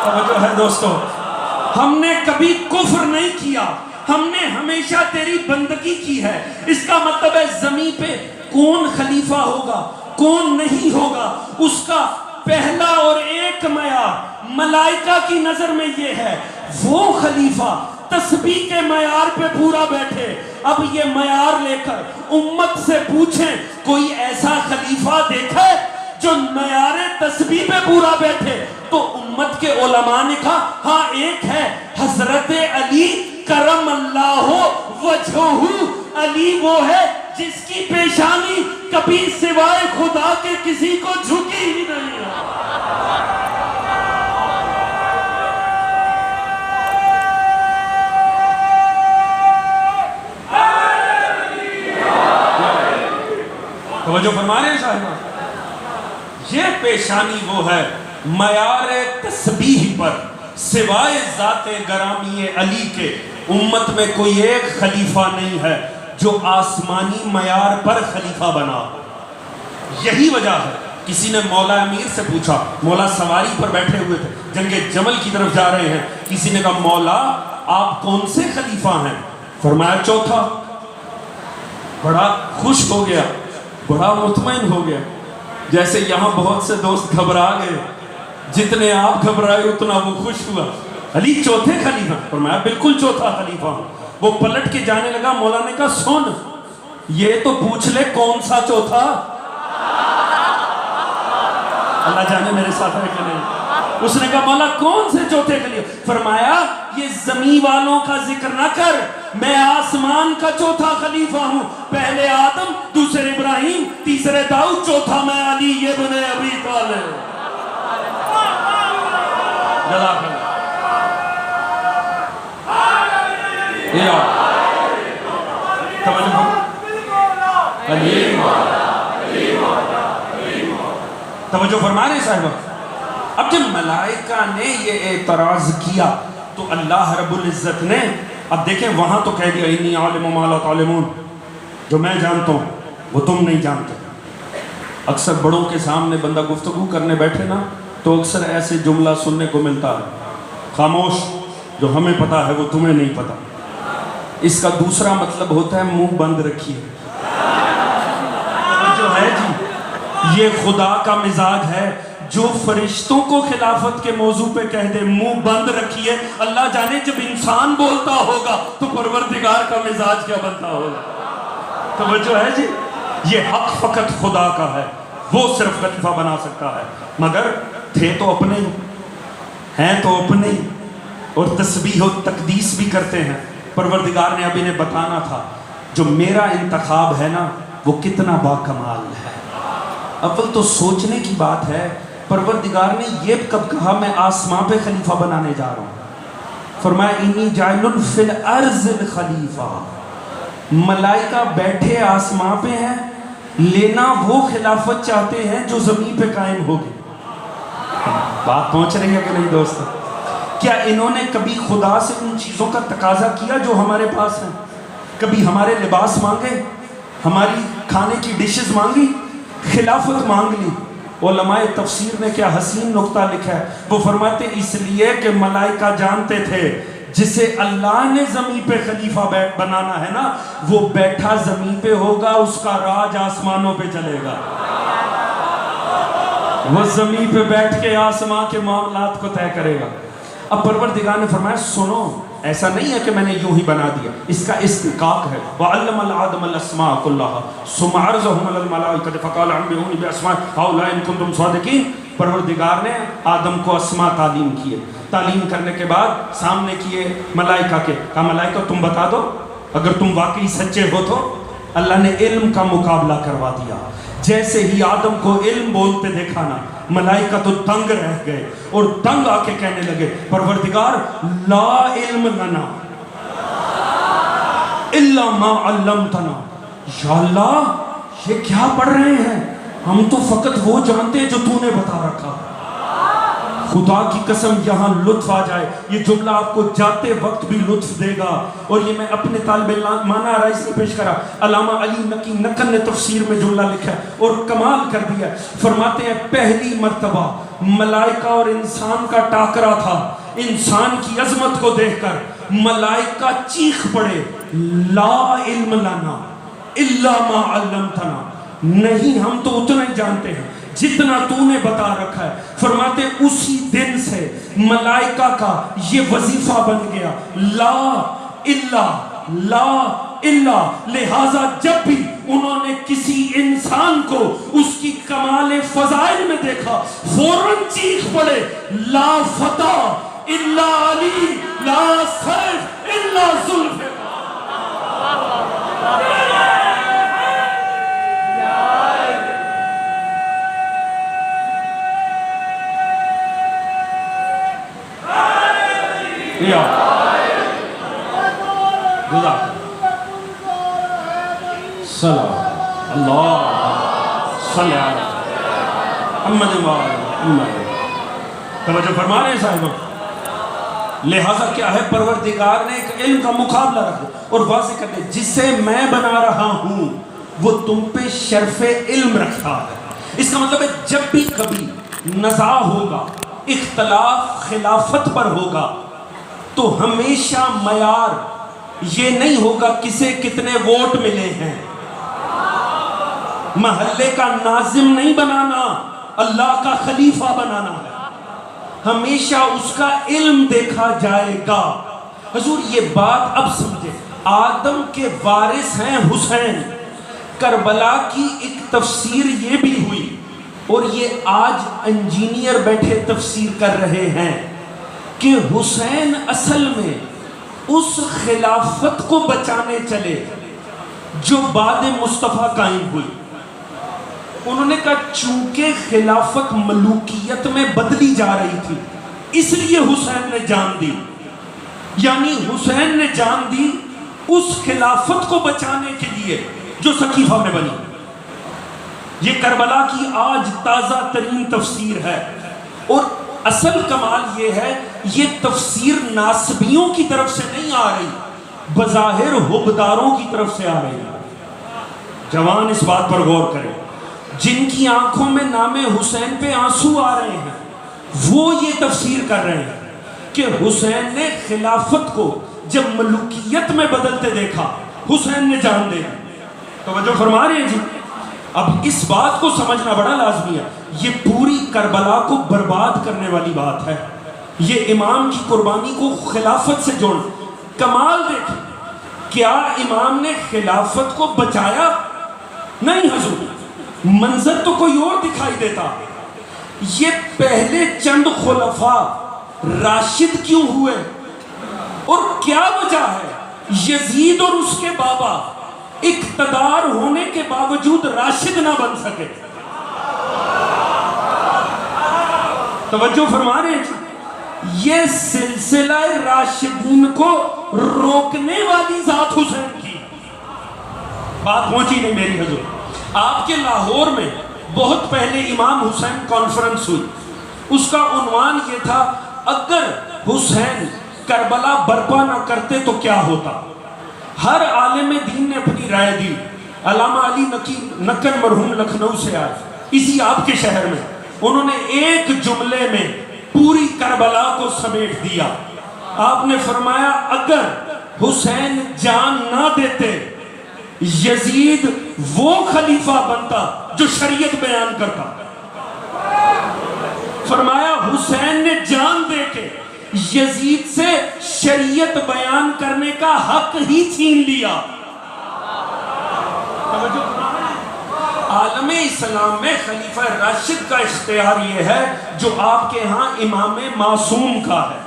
توجہ ہے دوستو؟ ہم نے کبھی کفر نہیں کیا، ہم نے ہمیشہ تیری بندگی کی ہے. اس کا مطلب ہے زمین پہ کون خلیفہ ہوگا کون نہیں ہوگا اس کا پہلا اور ایک معیار ملائکہ کی نظر میں یہ ہے وہ خلیفہ تسبیح کے معیار پہ پورا بیٹھے. اب یہ معیار لے کر امت سے پوچھیں کوئی ایسا خلیفہ دیکھے جو معیار تسبیح پہ پورا بیٹھے؟ تو امت کے علماء نے کہا ہاں ایک ہے، حضرت علی کرم اللہ وجہ علی وہ ہے جس کی پیشانی کبھی سوائے خدا کے کسی کو جھکی ہی نہیں ہے. توجہ فرما رہے ہیں صاحبہ؟ یہ پیشانی وہ ہے معیار تسبیح پر سوائے ذات گرامی علی کے امت میں کوئی ایک خلیفہ نہیں ہے جو آسمانی معیار پر خلیفہ بنا. یہی وجہ ہے کسی نے مولا امیر سے پوچھا، مولا سواری پر بیٹھے ہوئے تھے، جنگ جمل کی طرف جا رہے ہیں، کسی نے کہا مولا آپ کون سے خلیفہ ہیں؟ فرمایا چوتھا. بڑا خوش ہو گیا، بڑا مطمئن ہو گیا. جیسے یہاں بہت سے دوست گھبرا گئے، جتنے آپ گھبرائے اتنا وہ خوش ہوا. علی چوتھے خلیفہ؟ فرمایا بالکل چوتھا خلیفہ ہوں. وہ پلٹ کے جانے لگا، مولا نے کہا سن یہ تو پوچھ لے کون سا چوتھا. اللہ جانے میرے ساتھ ہے کہ نہیں. اس نے کہا مولا کون سے چوتھے خلیفہ؟ فرمایا یہ زمین والوں کا ذکر نہ کر، میں آسمان کا چوتھا خلیفہ ہوں. پہلے آدم، دوسرے ابراہیم، تیسرے داؤد، چوتھا میں علی ابن ابی طالب. جزاک اللہ. توجہ فرما رہے صاحبہ؟ اب جب ملائکہ نے یہ اعتراض کیا تو اللہ رب العزت نے اب دیکھیں وہاں تو کہہ دیا انی عالم ما لا تعلمون، جو میں جانتا ہوں وہ تم نہیں جانتے. اکثر بڑوں کے سامنے بندہ گفتگو کرنے بیٹھے نا تو اکثر ایسے جملہ سننے کو ملتا ہے، خاموش، جو ہمیں پتا ہے وہ تمہیں نہیں پتا. اس کا دوسرا مطلب ہوتا ہے منہ بند رکھیے. جو ہے جی یہ خدا کا مزاج ہے، جو فرشتوں کو خلافت کے موضوع پہ کہہ دے منہ بند رکھیے. اللہ جانے جب انسان بولتا ہوگا تو پروردگار کا مزاج کیا بنتا ہوگا. توجہ ہے جی؟ یہ حق فقط خدا کا ہے، وہ صرف خلیفہ بنا سکتا ہے. مگر تھے تو اپنے ہی، ہیں تو اپنے ہی، اور تسبیح و تقدیس بھی کرتے ہیں. پروردگار نے اب انہیں بتانا تھا جو میرا انتخاب ہے نا وہ کتنا باکمال ہے. اول تو سوچنے کی بات ہے، پروردگار نے یہ کب کہا میں آسمان پہ خلیفہ بنانے جا رہا ہوں؟ فرمایا انی جاعل فی الارض خلیفہ. ملائکہ بیٹھے آسمان پہ ہیں، لینا وہ خلافت چاہتے ہیں جو زمین پہ قائم ہوگی. بات پہنچ رہی ہے کہ نہیں دوستو؟ کیا انہوں نے کبھی خدا سے ان چیزوں کا تقاضا کیا جو ہمارے پاس ہیں؟ کبھی ہمارے لباس مانگے، ہماری کھانے کی ڈشز مانگی، خلافت مانگ لی؟ علماء تفسیر نے کیا حسین نقطہ لکھا ہے. وہ فرماتے اس لیے کہ ملائکہ جانتے تھے جسے اللہ نے زمین پہ خلیفہ بنانا ہے نا وہ بیٹھا زمین پہ ہوگا، اس کا راج آسمانوں پہ چلے گا. وہ زمین پہ بیٹھ کے آسمان کے معاملات کو طے کرے گا. اب پروردگار نے فرمایا سنو، ایسا نہیں ہے کہ میں نے یوں ہی بنا دیا، اس کا استحقاق ہے. وَعَلَّمَ الْآدَمَ الْأَسْمَاءَ كُلَّهَا ثُمَّ عَرَضَهُمْ عَلَى الْمَلَائِكَةِ فَقَالَ أَنبِئُونِي بِأَسْمَاءِ هَؤُلَاءِ إِن كُنتُمْ صَادِقِينَ. پروردگار نے آدم کو اسماء تعلیم کیے، تعلیم کرنے کے بعد سامنے کیے ملائکہ کے، کہا ملائکہ تم بتا دو اگر تم واقعی سچے ہو تو. اللہ نے علم کا مقابلہ کروا دیا. جیسے ہی آدم کو علم بولتے دیکھا نا ملائکہ تو دنگ رہ گئے اور دنگ آ کے کہنے لگے پروردگار لا علم لنا الا ما علمتنا. یا اللہ یہ کیا پڑھ رہے ہیں؟ ہم تو فقط وہ جانتے ہیں جو تو نے بتا رکھا. خدا کی قسم یہاں لطف آ جائے، یہ جملہ آپ کو جاتے وقت بھی لطف دے گا. اور یہ میں اپنے طالب مانا رائے سے پیش کرا. علامہ علی نقی نقل نے تفسیر میں جملہ لکھا ہے اور کمال کر دیا. فرماتے ہیں پہلی مرتبہ ملائکہ اور انسان کا ٹاکرا تھا. انسان کی عظمت کو دیکھ کر ملائکہ چیخ پڑے لا علم لنا الا ما علمتنا. نہیں ہم تو اتنا ہی جانتے ہیں جتنا تو نے بتا رکھا ہے. فرماتے اسی دن سے ملائکہ کا یہ وظیفہ بن گیا لا الا لا الا. لہذا جب بھی انہوں نے کسی انسان کو اس کی کمال فضائل میں دیکھا فوراً چیخ پڑے لا فتح الا علی لا سیف الا ذوالفقار. یا جزاک سلام اللہ صلی علی محمد محمد. توجہ فرما رہے ہیں صاحب. لہٰذا کیا ہے، پروردگار نے ایک علم کا مقابلہ رکھا اور واضح کر دیا جسے میں بنا رہا ہوں وہ تم پہ شرف علم رکھتا ہے. اس کا مطلب ہے جب بھی کبھی نزاع ہوگا، اختلاف خلافت پر ہوگا، تو ہمیشہ معیار یہ نہیں ہوگا کسے کتنے ووٹ ملے ہیں. محلے کا ناظم نہیں بنانا، اللہ کا خلیفہ بنانا ہے. ہمیشہ اس کا علم دیکھا جائے گا. حضور یہ بات اب سمجھے، آدم کے وارث ہیں حسین. کربلا کی ایک تفسیر یہ بھی ہوئی، اور یہ آج انجینئر بیٹھے تفسیر کر رہے ہیں کہ حسین اصل میں اس خلافت کو بچانے چلے جو بعد مصطفیٰ قائم ہوئی. انہوں نے کہا چونکہ خلافت ملوکیت میں بدلی جا رہی تھی اس لیے حسین نے جان دی. یعنی حسین نے جان دی اس خلافت کو بچانے کے لیے جو سقیفہ میں بنی. یہ کربلا کی آج تازہ ترین تفسیر ہے. اور اصل کمال یہ ہے، یہ تفسیر ناسبیوں کی طرف سے نہیں آ رہی، بظاہر حبداروں کی طرف سے آ رہی ہے. جوان اس بات پر غور کریں، جن کی آنکھوں میں نام حسین پہ آنسو آ رہے ہیں وہ یہ تفسیر کر رہے ہیں کہ حسین نے خلافت کو جب ملوکیت میں بدلتے دیکھا حسین نے جان دے. توجہ فرما رہے ہیں جی. اب اس بات کو سمجھنا بڑا لازمی ہے. یہ پوری کربلا کو برباد کرنے والی بات ہے. یہ امام کی قربانی کو خلافت سے جوڑ. کمال دیکھیں، کیا امام نے خلافت کو بچایا؟ نہیں حضور، منظر تو کوئی اور دکھائی دیتا. یہ پہلے چند خلفاء راشد کیوں ہوئے اور کیا وجہ ہے یزید اور اس کے بابا اقتدار ہونے کے باوجود راشد نہ بن سکے؟ توجہ فرما رہے ہیں. یہ سلسلہ راشدین کو روکنے والی ذات حسین کی بات پہنچی نہیں میری حضور. آپ کے لاہور میں بہت پہلے امام حسین کانفرنس ہوئی. اس کا عنوان یہ تھا اگر حسین کربلا برپا نہ کرتے تو کیا ہوتا. ہر عالم دین نے اپنی رائے دی. علامہ علی نقی مرحوم لکھنؤ سے آئے اسی آپ کے شہر میں. انہوں نے ایک جملے میں پوری کربلا کو سمیٹ دیا. آپ نے فرمایا اگر حسین جان نہ دیتے یزید وہ خلیفہ بنتا جو شریعت بیان کرتا. فرمایا حسین نے جان دے کے یزید سے شریعت بیان کرنے کا حق ہی چھین لیا. عالم اسلام میں خلیفہ راشد کا اختیار یہ ہے جو آپ کے ہاں امام معصوم کا ہے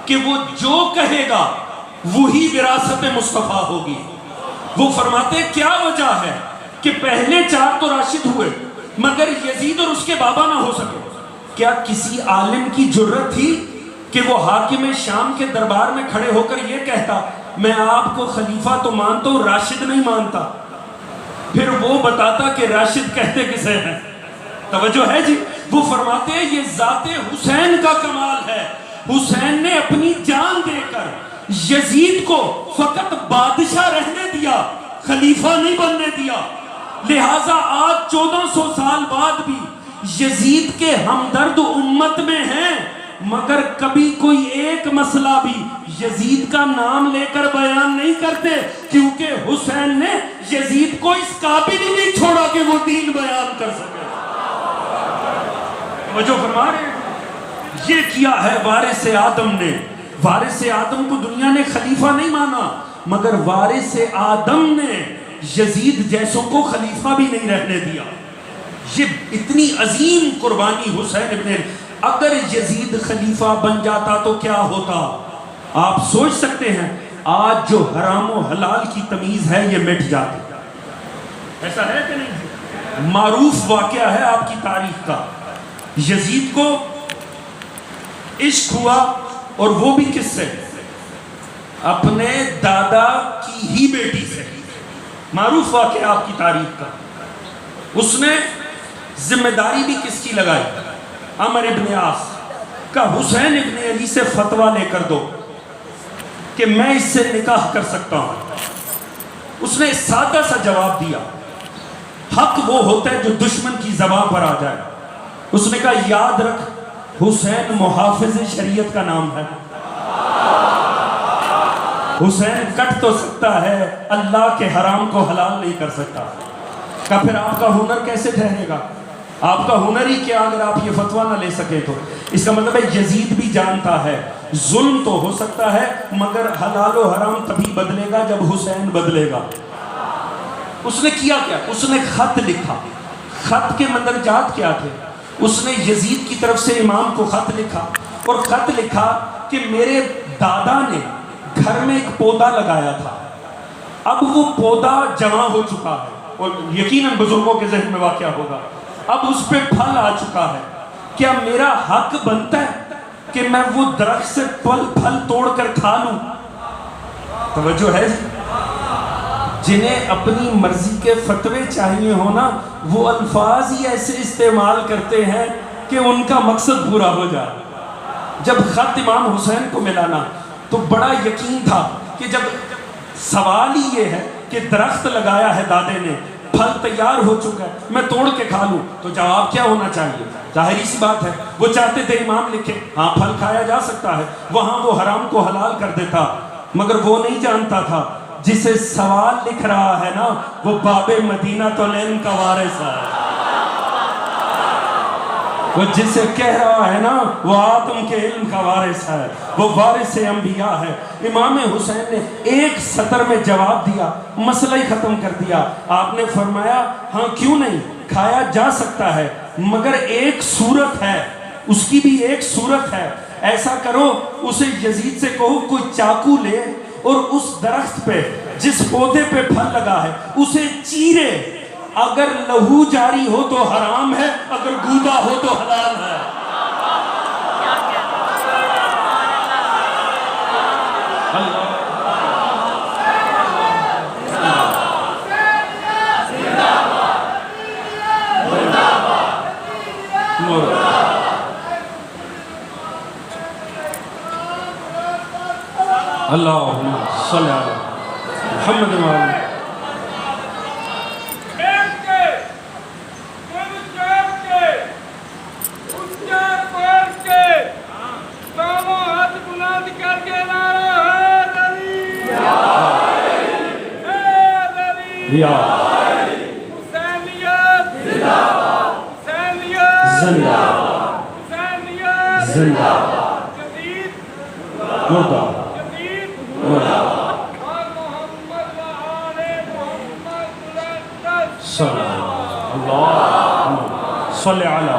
کہ وہ جو کہے گا وہی وراثت مصطفیٰ ہوگی. وہ فرماتے کیا وجہ ہے کہ پہلے 4 تو راشد ہوئے مگر یزید اور اس کے بابا نہ ہو سکے. کیا کسی عالم کی جرت تھی کہ وہ حاکم شام کے دربار میں کھڑے ہو کر یہ کہتا میں آپ کو خلیفہ تو مانتا ہوں راشد نہیں مانتا؟ پھر وہ بتاتا کہ راشد کہتے کسے ہیں. توجہ ہے جی. وہ فرماتے ہیں یہ ذات حسین کا کمال ہے. حسین نے اپنی جان دے کر یزید کو فقط بادشاہ رہنے دیا، خلیفہ نہیں بننے دیا. لہٰذا آج 1400 سال بعد بھی یزید کے ہمدرد امت میں ہیں مگر کبھی کوئی ایک مسئلہ بھی یزید کا نام لے کر بیان نہیں کرتے کیونکہ حسین نے یزید کو اس قابل ہی نہیں چھوڑا کہ وہ دین بیان کر سکے. جو فرما رہے ہیں یہ کیا ہے وارث آدم نے. وارث آدم کو دنیا نے خلیفہ نہیں مانا مگر وارث آدم نے یزید جیسوں کو خلیفہ بھی نہیں رہنے دیا. یہ اتنی عظیم قربانی حسین ابن. اگر یزید خلیفہ بن جاتا تو کیا ہوتا؟ آپ سوچ سکتے ہیں آج جو حرام و حلال کی تمیز ہے یہ مٹ جاتی. ایسا ہے کہ نہیں؟ معروف واقعہ ہے آپ کی تاریخ کا. یزید کو عشق ہوا اور وہ بھی کس سے؟ اپنے دادا کی ہی بیٹی سے، معروف واقعہ آپ کی تاریخ کا. اس نے ذمہ داری بھی کس کی لگائی؟ عمر ابن عاص کا حسین ابن علی سے فتویٰ لے کر دو کہ میں اس سے نکاح کر سکتا ہوں. اس نے سادہ سا جواب دیا، حق وہ ہوتا ہے جو دشمن کی زبان پر آ جائے. اس نے کہا یاد رکھ حسین محافظ شریعت کا نام ہے، حسین کٹ تو سکتا ہے، اللہ کے حرام کو حلال نہیں کر سکتا. کہا پھر آپ کا ہنر کیسے ٹھہرے گا؟ آپ کا ہنر ہی کیا اگر آپ یہ فتویٰ نہ لے سکے تو؟ اس کا مطلب ہے یزید بھی جانتا ہے ظلم تو ہو سکتا ہے مگر حلال و حرام تبھی بدلے گا جب حسین بدلے گا. اس نے کیا کیا؟ اس نے خط لکھا. خط کے مندرجات کیا تھے؟ اس نے یزید کی طرف سے امام کو خط لکھا، اور خط لکھا کہ میرے دادا نے گھر میں ایک پودا لگایا تھا، اب وہ پودا جمع ہو چکا ہے، اور یقیناً بزرگوں کے ذہن میں واقعہ ہوگا، اب اس پہ پھل آ چکا ہے. کیا میرا حق بنتا ہے کہ میں وہ درخت سے پھل توڑ کر کھا لوں؟ توجہ ہے؟ جنہیں اپنی مرضی کے فتوے چاہیے ہونا وہ الفاظ ہی ایسے استعمال کرتے ہیں کہ ان کا مقصد پورا ہو جائے. جب خط امام حسین کو ملانا تو بڑا یقین تھا کہ جب سوال ہی یہ ہے کہ درخت لگایا ہے دادے نے، پھل تیار ہو چکا ہے، میں توڑ کے کھا لوں، تو جواب کیا ہونا چاہیے؟ ظاہری سی بات ہے وہ چاہتے تھے امام لکھے ہاں پھل کھایا جا سکتا ہے، وہاں وہ حرام کو حلال کر دیتا. مگر وہ نہیں جانتا تھا جسے سوال لکھ رہا ہے نا وہ باب مدینہ تو العلم کا وارث ہے، وہ جسے کہہ رہا ہے نا وہ آدم کے علم کا وارث ہے، وہ وارث انبیاء ہے. امام حسین نے ایک سطر میں جواب دیا، مسئلہ ہی ختم کر دیا. آپ نے فرمایا ہاں کیوں نہیں، کھایا جا سکتا ہے مگر ایک صورت ہے، اس کی بھی ایک صورت ہے. ایسا کرو اسے یزید سے کہو کوئی چاقو لے اور اس درخت پہ جس پودے پہ پھل لگا ہے اسے چیرے، اگر لہو جاری ہو تو حرام ہے، اگر گودا ہو تو حلال ہے. اللہم صلی علی محمد و علی یا حسینیت زندہ باد، حسینیت زندہ باد، حسینیت زندہ باد، جدید مردہ جدید مردہ باد، اور محمد و آل محمد صلی اللہ صلی علی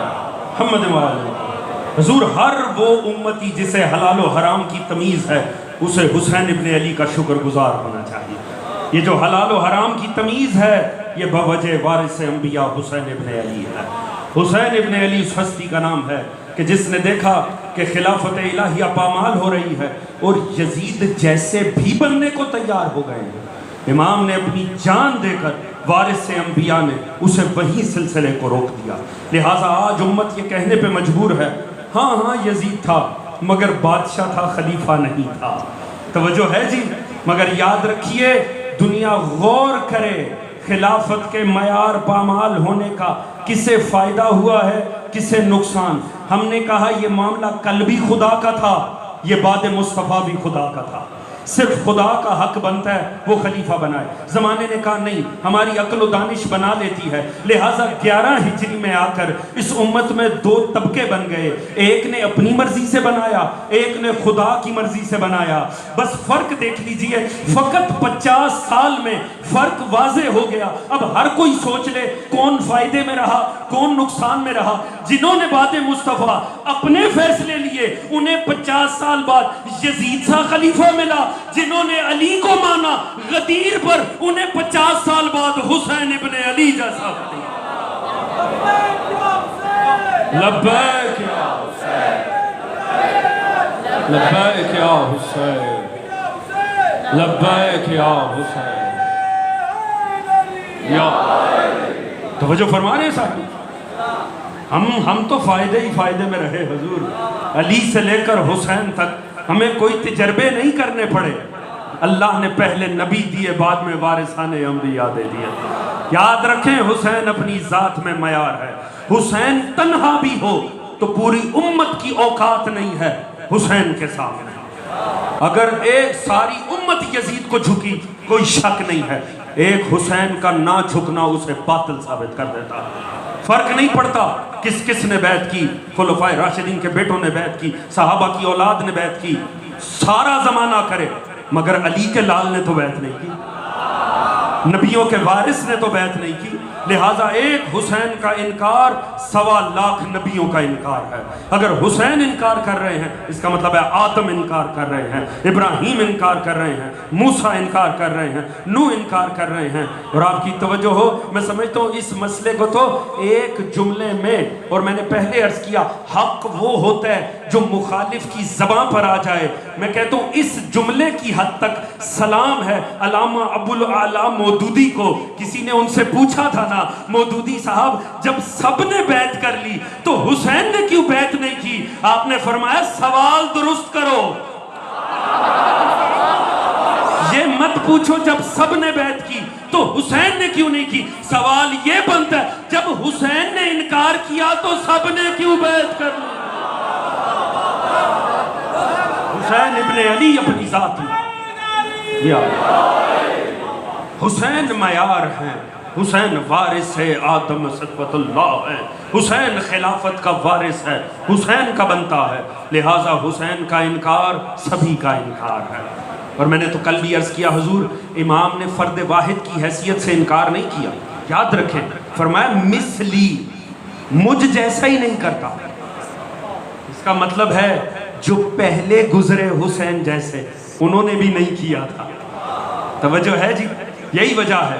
محمد و آل. حضور ہر وہ امتی جسے حلال و حرام کی تمیز ہے اسے حسین ابن علی کا شکر گزار ہونا چاہیے. یہ جو حلال و حرام کی تمیز ہے یہ بوجہ وارث انبیاء حسین ابن علی ہے. حسین ابن علی اس ہستی کا نام ہے کہ جس نے دیکھا کہ خلافت الہیہ پامال ہو رہی ہے اور یزید جیسے بھی بننے کو تیار ہو گئے ہیں. امام نے اپنی جان دے کر وارث انبیاء نے اسے وہی سلسلے کو روک دیا. لہٰذا آج امت یہ کہنے پہ مجبور ہے ہاں ہاں یزید تھا مگر بادشاہ تھا، خلیفہ نہیں تھا. توجہ ہے جی؟ مگر یاد رکھیے دنیا غور کرے خلافت کے معیار پامال ہونے کا کسے فائدہ ہوا ہے کسے نقصان. ہم نے کہا یہ معاملہ کل بھی خدا کا تھا، یہ بعد مصطفیٰ بھی خدا کا تھا. صرف خدا کا حق بنتا ہے وہ خلیفہ بنائے. زمانے نے کہا نہیں، ہماری عقل و دانش بنا لیتی ہے. لہٰذا 11 ہجری میں آ کر اس امت میں 2 طبقے بن گئے. ایک نے اپنی مرضی سے بنایا، ایک نے خدا کی مرضی سے بنایا. بس فرق دیکھ لیجئے، فقط 50 سال میں فرق واضح ہو گیا. اب ہر کوئی سوچ لے کون فائدے میں رہا کون نقصان میں رہا. جنہوں نے بعد مصطفیٰ اپنے فیصلے لیے انہیں 50 سال بعد یزید سا خلیفہ ملا. جنہوں نے علی کو مانا غدیر پر انہیں 50 سال بعد حسین ابن علی جیسا خلیفہ. لبیک یا حسین، لبیک یا حسین. لبیک یا حسین یا توجہ فرما رہے ہیں ساتھی. ہم تو فائدے ہی فائدے میں رہے حضور. علی سے لے کر حسین تک ہمیں کوئی تجربے نہیں کرنے پڑے. اللہ نے پہلے نبی دیے، بعد میں وارثان انبیاء دے دیے. یاد رکھیں حسین اپنی ذات میں معیار ہے. حسین تنہا بھی ہو تو پوری امت کی اوقات نہیں ہے حسین کے سامنے. اگر ایک ساری امت یزید کو جھکی کوئی شک نہیں ہے، ایک حسین کا نہ جھکنا اسے باطل ثابت کر دیتا ہے. فرق نہیں پڑتا کس کس نے بیعت کی. خلفائے راشدین کے بیٹوں نے بیعت کی، صحابہ کی اولاد نے بیعت کی، سارا زمانہ کرے، مگر علی کے لال نے تو بیعت نہیں کی، نبیوں کے وارث نے تو بیعت نہیں کی. لہٰذا ایک حسین کا انکار 1.25 لاکھ نبیوں کا انکار ہے. اگر حسین انکار کر رہے ہیں اس کا مطلب ہے آدم انکار کر رہے ہیں، ابراہیم انکار کر رہے ہیں، موسیٰ انکار کر رہے ہیں، نوح انکار کر رہے ہیں. اور آپ کی توجہ ہو، میں سمجھتا ہوں اس مسئلے کو تو ایک جملے میں، اور میں نے پہلے عرض کیا حق وہ ہوتا ہے جو مخالف کی زبان پر آ جائے. میں کہتا ہوں اس جملے کی حد تک سلام ہے علامہ ابو الاعلیٰ مودودی کو. کسی نے ان سے پوچھا تھا نا، مودودی صاحب جب سب نے بیعت کر لی تو حسین نے کیوں بیعت نہیں کی؟ آپ نے فرمایا سوال درست کرو. یہ مت پوچھو جب سب نے بیعت کی تو حسین نے کیوں نہیں کی. سوال یہ بنتا ہے جب حسین نے انکار کیا تو سب نے کیوں بیعت کر لی. حسین ابن علی اپنی ذات میں، حسین معیار ہیں، حسین وارث ہے آدم صدقۃ اللہ ہے، حسین خلافت کا وارث ہے، حسین کا بنتا ہے. لہٰذا حسین کا انکار سبھی کا انکار ہے. اور میں نے تو کل بھی عرض کیا حضور امام نے فرد واحد کی حیثیت سے انکار نہیں کیا. یاد رکھیں فرمایا مثلی، مجھ جیسا ہی نہیں کرتا. اس کا مطلب ہے جو پہلے گزرے حسین جیسے انہوں نے بھی نہیں کیا تھا. توجہ ہے جی؟ یہی وجہ ہے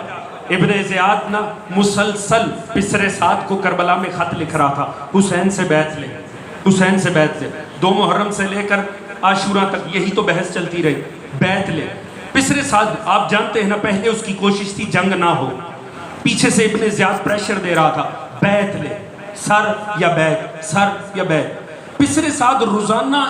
ابن زیاد نا مسلسل پسر سعد کو کربلا میں خط لکھ رہا تھا، حسین سے بیعت لے، حسین سے بیعت لے. 2 محرم سے لے کر عاشورہ تک یہی تو بحث چلتی رہی، بیعت لے. پسر سعد آپ جانتے ہیں نا پہلے اس کی کوشش تھی جنگ نہ ہو، پیچھے سے ابن زیاد پریشر دے رہا تھا بیعت لے، سر یا بیعت، سر یا بیعت. پسر سعد روزانہ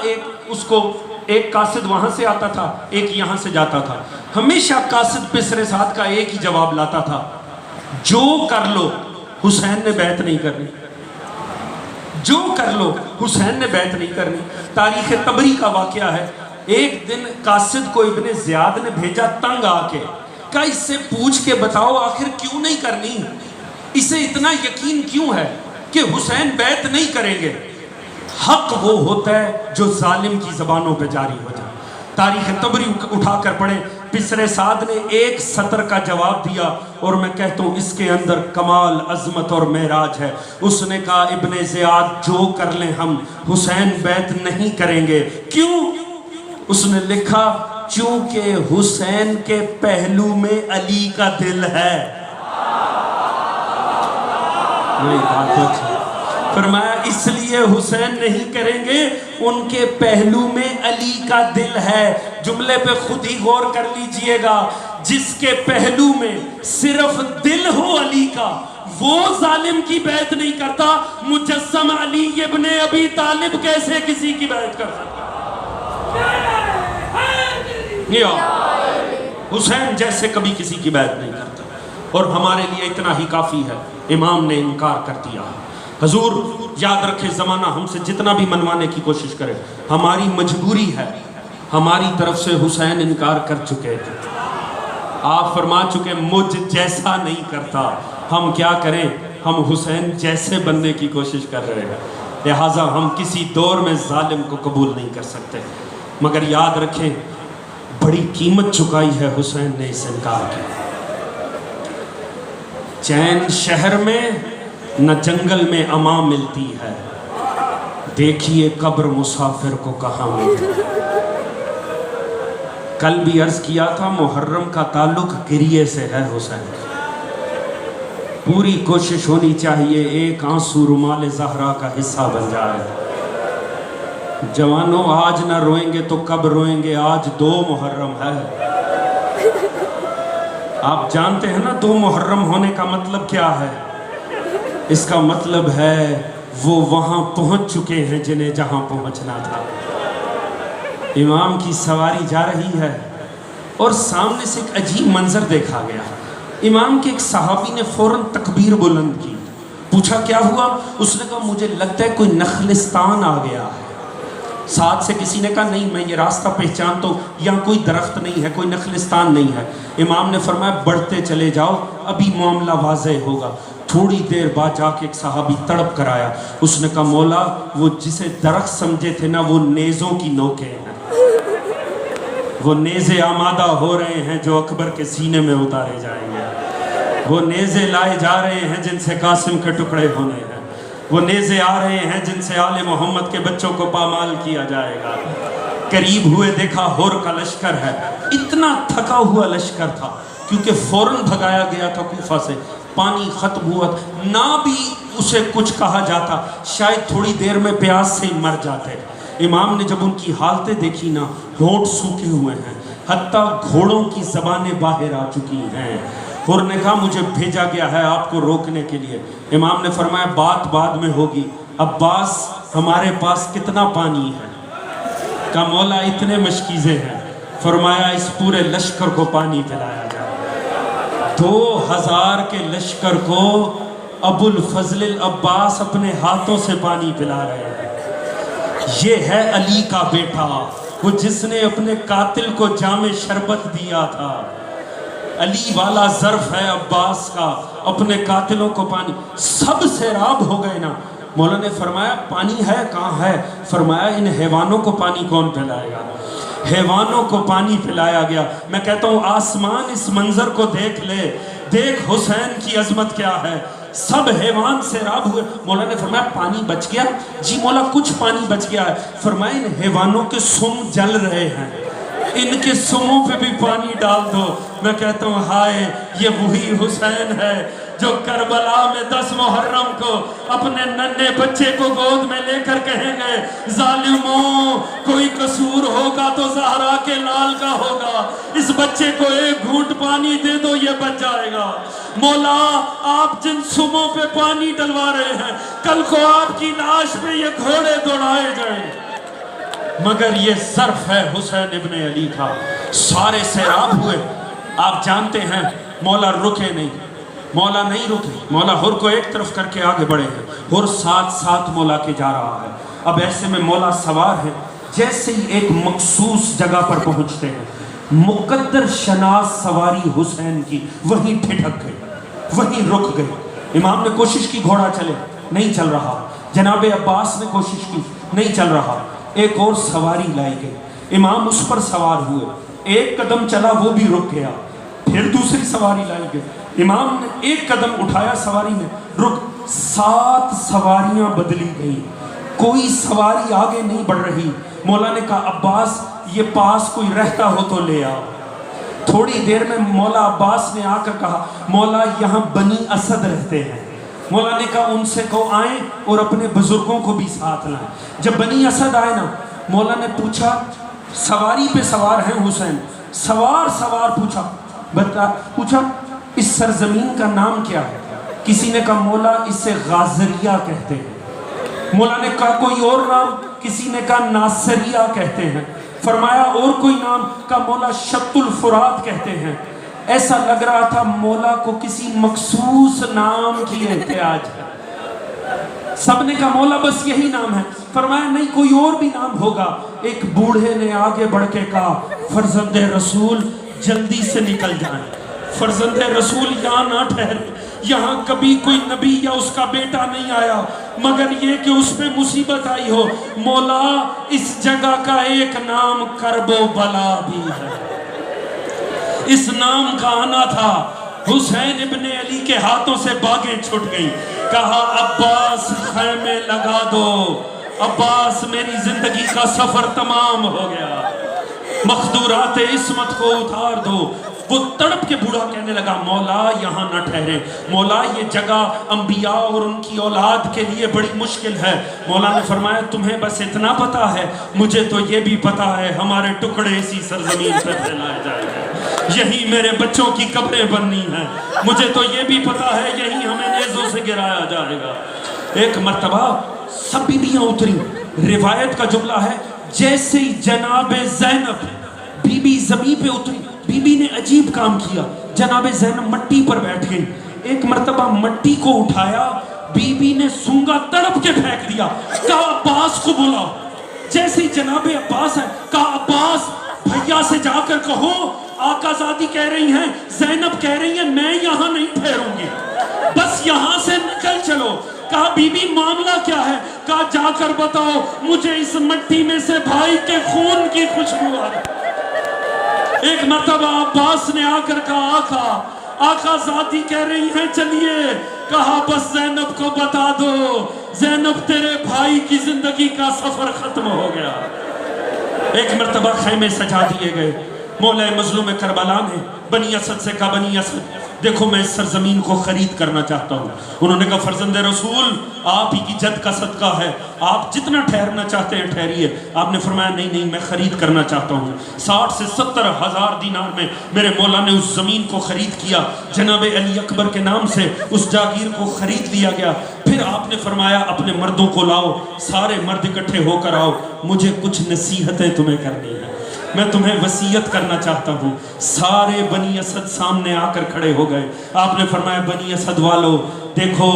اس کو ایک قاصد وہاں سے آتا تھا، ایک یہاں سے جاتا تھا. ہمیشہ قاصد پسر سعد کا ایک ہی جواب لاتا تھا، جو کر لو حسین نے بیعت نہیں کرنی، جو کر لو حسین نے بیعت نہیں کرنی. تاریخ طبری کا واقعہ ہے، ایک دن قاصد کو ابن زیاد نے بھیجا تنگ آ کے، کہا اس سے پوچھ کے بتاؤ آخر کیوں نہیں کرنی، اسے اتنا یقین کیوں ہے کہ حسین بیعت نہیں کریں گے. حق وہ ہوتا ہے جو ظالم کی زبانوں پہ جاری ہو جائے. تاریخ طبری اٹھا کر پڑھیں، پسر سعد نے 1 سطر کا جواب دیا اور میں کہتا ہوں اس کے اندر کمال عظمت اور معراج ہے. اس نے کہا ابن زیاد جو کر لیں ہم حسین بیعت نہیں کریں گے. کیوں؟ اس نے لکھا چونکہ حسین کے پہلو میں علی کا دل ہے. فرمایا اس لیے حسین نہیں کریں گے، ان کے پہلو میں علی کا دل ہے. جملے پہ خود ہی غور کر لیجئے گا، جس کے پہلو میں صرف دل ہو علی کا وہ ظالم کی بیعت نہیں کرتا. مجسم علی ابن ابی طالب کیسے کسی کی بیعت کر سکتا؟ حسین جیسے کبھی کسی کی بیعت نہیں کرتا. اور ہمارے لیے اتنا ہی کافی ہے، امام نے انکار کر دیا. حضور یاد رکھے زمانہ ہم سے جتنا بھی منوانے کی کوشش کرے، ہماری مجبوری ہے، ہماری طرف سے حسین انکار کر چکے تھے. آپ فرما چکے مجھ جیسا نہیں کرتا. ہم کیا کریں؟ ہم حسین جیسے بننے کی کوشش کر رہے ہیں. لہٰذا ہم کسی دور میں ظالم کو قبول نہیں کر سکتے. مگر یاد رکھیں بڑی قیمت چکائی ہے حسین نے اس انکار کی. چین شہر میں نہ جنگل میں اما ملتی ہے، دیکھیے قبر مسافر کو کہاں ملتی ہے. کل بھی عرض کیا تھا محرم کا تعلق گریے سے ہے حسین. پوری کوشش ہونی چاہیے ایک آنسو رومال زہرا کا حصہ بن جائے. جوانوں آج نہ روئیں گے تو کب روئیں گے؟ آج 2 محرم ہے. آپ جانتے ہیں نا 2 محرم ہونے کا مطلب کیا ہے؟ اس کا مطلب ہے وہ وہاں پہنچ چکے ہیں جنہیں جہاں پہنچنا تھا۔ امام کی سواری جا رہی ہے اور سامنے سے ایک عجیب منظر دیکھا گیا۔ امام کے ایک صحابی نے فوراً تکبیر بلند کی، پوچھا کیا ہوا؟ اس نے کہا مجھے لگتا ہے کوئی نخلستان آ گیا ہے۔ ساتھ سے کسی نے کہا نہیں میں یہ راستہ پہچانتا ہوں، یہاں کوئی درخت نہیں ہے، کوئی نخلستان نہیں ہے۔ امام نے فرمایا بڑھتے چلے جاؤ، ابھی معاملہ واضح ہوگا۔ تھوڑی دیر بعد جا کے ایک صحابی تڑپ کر آیا، اس نے کہا مولا وہ جسے درخت سمجھے تھے نا وہ نیزوں کی نوکیں ہیں، وہ نیزے آمادہ ہو رہے ہیں جو اکبر کے سینے میں اتارے جائیں گے، وہ نیزے لائے جا رہے ہیں جن سے قاسم کے ٹکڑے ہونے ہیں، وہ نیزے آ رہے ہیں جن سے آل محمد کے بچوں کو پامال کیا جائے گا۔ قریب ہوئے دیکھا ہور کا لشکر ہے، اتنا تھکا ہوا لشکر تھا کیونکہ فوراً بھگایا گیا تھا کوفہ سے، پانی ختم ہوا، نہ بھی اسے کچھ کہا جاتا شاید تھوڑی دیر میں پیاس سے ہی مر جاتے۔ امام نے جب ان کی حالتیں دیکھی نا، ہونٹ سوکھے ہوئے ہیں، حتیٰ گھوڑوں کی زبانیں باہر آ چکی ہیں، اور نے کہا مجھے بھیجا گیا ہے آپ کو روکنے کے لیے۔ امام نے فرمایا بات بعد میں ہوگی، عباس ہمارے پاس کتنا پانی ہے؟ کہا مولا اتنے مشکیزیں ہیں۔ فرمایا اس پورے لشکر کو پانی پلایا جائے۔ 2000 کے لشکر کو ابو الفضل العباس اپنے ہاتھوں سے پانی پلا رہے ہیں۔ یہ ہے علی کا بیٹا، وہ جس نے اپنے قاتل کو جام شربت دیا تھا۔ علی والا ظرف ہے عباس کا، اپنے قاتلوں کو پانی، سب سیراب ہو گئے نا۔ مولا نے فرمایا پانی ہے کہاں ہے؟ فرمایا ان حیوانوں کو پانی کون پلائے گا؟ حیوانوں کو پانی پلایا گیا۔ میں کہتا ہوں آسمان اس منظر کو دیکھ لے، دیکھ حسین کی عظمت کیا ہے۔ سب حیوان سیراب ہوئے۔ مولا نے فرمایا پانی بچ گیا؟ جی مولا کچھ پانی بچ گیا ہے۔ فرمایا ان حیوانوں کے سم جل رہے ہیں، ان کے سموں پہ بھی پانی ڈال دو۔ میں کہتا ہوں ہائے یہ وہی حسین ہے جو کربلا میں 10 محرم کو اپنے ننھے بچے کو گود میں لے کر کہیں گے ظالموں کوئی قصور ہوگا تو زہرا کے لال کا ہوگا، اس بچے کو ایک گھونٹ پانی دے دو یہ بچ جائے گا۔ مولا آپ جن سموں پہ پانی ڈلوا رہے ہیں کل کو آپ کی لاش پہ یہ گھوڑے دوڑائے جائیں، مگر یہ ظرف ہے حسین ابن علی کا۔ سارے سیراب ہوئے۔ آپ جانتے ہیں مولا رکے نہیں، مولا نہیں رکے، مولا ہر کو ایک طرف کر کے آگے بڑھے ہیں، ہر ساتھ ساتھ مولا کے جا رہا ہے۔ اب ایسے میں مولا سوار ہے، جیسے ہی ایک مخصوص جگہ پر پہنچتے ہیں مقدر شناس سواری حسین کی وہیں ٹھٹک گئی، وہیں رک گئی۔ امام نے کوشش کی گھوڑا چلے، نہیں چل رہا۔ جناب عباس نے کوشش کی، نہیں چل رہا۔ ایک اور سواری لائی گئی، امام اس پر سوار ہوئے، ایک قدم چلا وہ بھی رک گیا، پھر دوسری سواری لائی گئی، امام نے ایک قدم اٹھایا سواری نے رک، 7 سواریاں بدلی گئی، کوئی سواری آگے نہیں بڑھ رہی۔ مولا نے کہا عباس یہ پاس کوئی رہتا ہو تو لے آؤ۔ تھوڑی دیر میں مولا عباس نے آ کر کہا مولا یہاں بنی اسد رہتے ہیں۔ مولا نے کہا ان سے کہو آئیں اور اپنے بزرگوں کو بھی ساتھ لائیں۔ جب بنی اسد آئے نا مولا نے پوچھا سواری پہ سوار ہیں حسین، سوار پوچھا اس سرزمین کا نام کیا ہے؟ کسی نے کہا مولا اسے غازریہ کہتے ہیں۔ مولا نے کہا کوئی اور نام؟ کسی نے کہا ناصریہ کہتے ہیں۔ فرمایا اور کوئی نام؟ کہا مولا شط الفرات کہتے ہیں۔ ایسا لگ رہا تھا مولا کو کسی مخصوص نام کی احتیاج ہے۔ سب نے کہا مولا بس یہی نام ہے۔ فرمایا نہیں کوئی اور بھی نام ہوگا۔ ایک بوڑھے نے آگے بڑھ کے کہا فرزند رسول جلدی سے نکل جائیں، فرزند رسول یہاں نہ ٹھہرے، یہاں کبھی کوئی نبی یا اس کا بیٹا نہیں آیا مگر یہ کہ اس پہ مصیبت آئی ہو۔ مولا اس جگہ کا ایک نام کرب و بلا بھی ہے، اس نام کا آنا تھا۔ حسین ابن علی کے ہاتھوں سے باغیں چھٹ گئی، کہا عباس خیمے لگا دو، عباس میری زندگی کا سفر تمام ہو گیا، مخدورات عصمت کو اتار دو۔ وہ تڑپ کے بوڑھا کہنے لگا مولا یہاں نہ ٹھہرے، مولا یہ جگہ انبیاء اور ان کی اولاد کے لیے بڑی مشکل ہے۔ مولا نے فرمایا تمہیں بس اتنا پتا ہے، مجھے تو یہ بھی پتا ہے ہمارے ٹکڑے اسی سرزمین پہ پھیلائے جائیں گے۔ یہی میرے بچوں کی قبریں بننی ہیں، مجھے تو یہ بھی پتا ہے یہی ہمیں نیزوں سے گرایا جائے گا۔ ایک مرتبہ سب بیویاں اتری، روایت کا جملہ ہے جیسے ہی جناب زینب بی بی زمین پہ اتری، بی بی نے عجیب کام کیا، جناب زینب مٹی پر بیٹھ گئی، ایک مرتبہ مٹی کو اٹھایا، بی بی نے سونگا تڑپ کے پھینک دیا، کہا عباس کو بلاؤ۔ جیسے جناب عباس ہے، کہا عباس بھیا سے جا کر کہو آقا زادی کہہ رہی ہیں، زینب کہہ رہی ہیں میں یہاں نہیں ٹھہروں گی، بس یہاں سے نکل چلو۔ کہا بی بی معاملہ کیا ہے؟ کہا جا کر بتاؤ مجھے اس مٹی میں سے بھائی کے خون کی خوشبو آ رہی۔ ایک مرتبہ عباس نے آ کر کہا آقا ذاتی کہہ رہی ہیں چلیے، کہا بس زینب کو بتا دو، زینب تیرے بھائی کی زندگی کا سفر ختم ہو گیا۔ ایک مرتبہ خیمے سجا دیے گئے، مولا مظلوم کربلا نے بنی اسد سے کہا بنی اسد دیکھو میں اس سرزمین کو خرید کرنا چاہتا ہوں۔ انہوں نے کہا فرزند رسول آپ ہی کی جد کا صدقہ ہے، آپ جتنا ٹھہرنا چاہتے ہیں ٹھہریے۔ آپ نے فرمایا نہیں میں خرید کرنا چاہتا ہوں۔ 60 سے 70 ہزار دینار میں میرے مولا نے اس زمین کو خرید کیا، جناب علی اکبر کے نام سے اس جاگیر کو خرید لیا گیا۔ پھر آپ نے فرمایا اپنے مردوں کو لاؤ، سارے مرد اکٹھے ہو کر آؤ، مجھے کچھ نصیحتیں تمہیں کرنی ہیں، میں تمہیں وصیت کرنا چاہتا ہوں۔ سارے بنی اسد سامنے آ کر کھڑے ہو گئے۔ آپ نے فرمایا بنی اسد والو دیکھو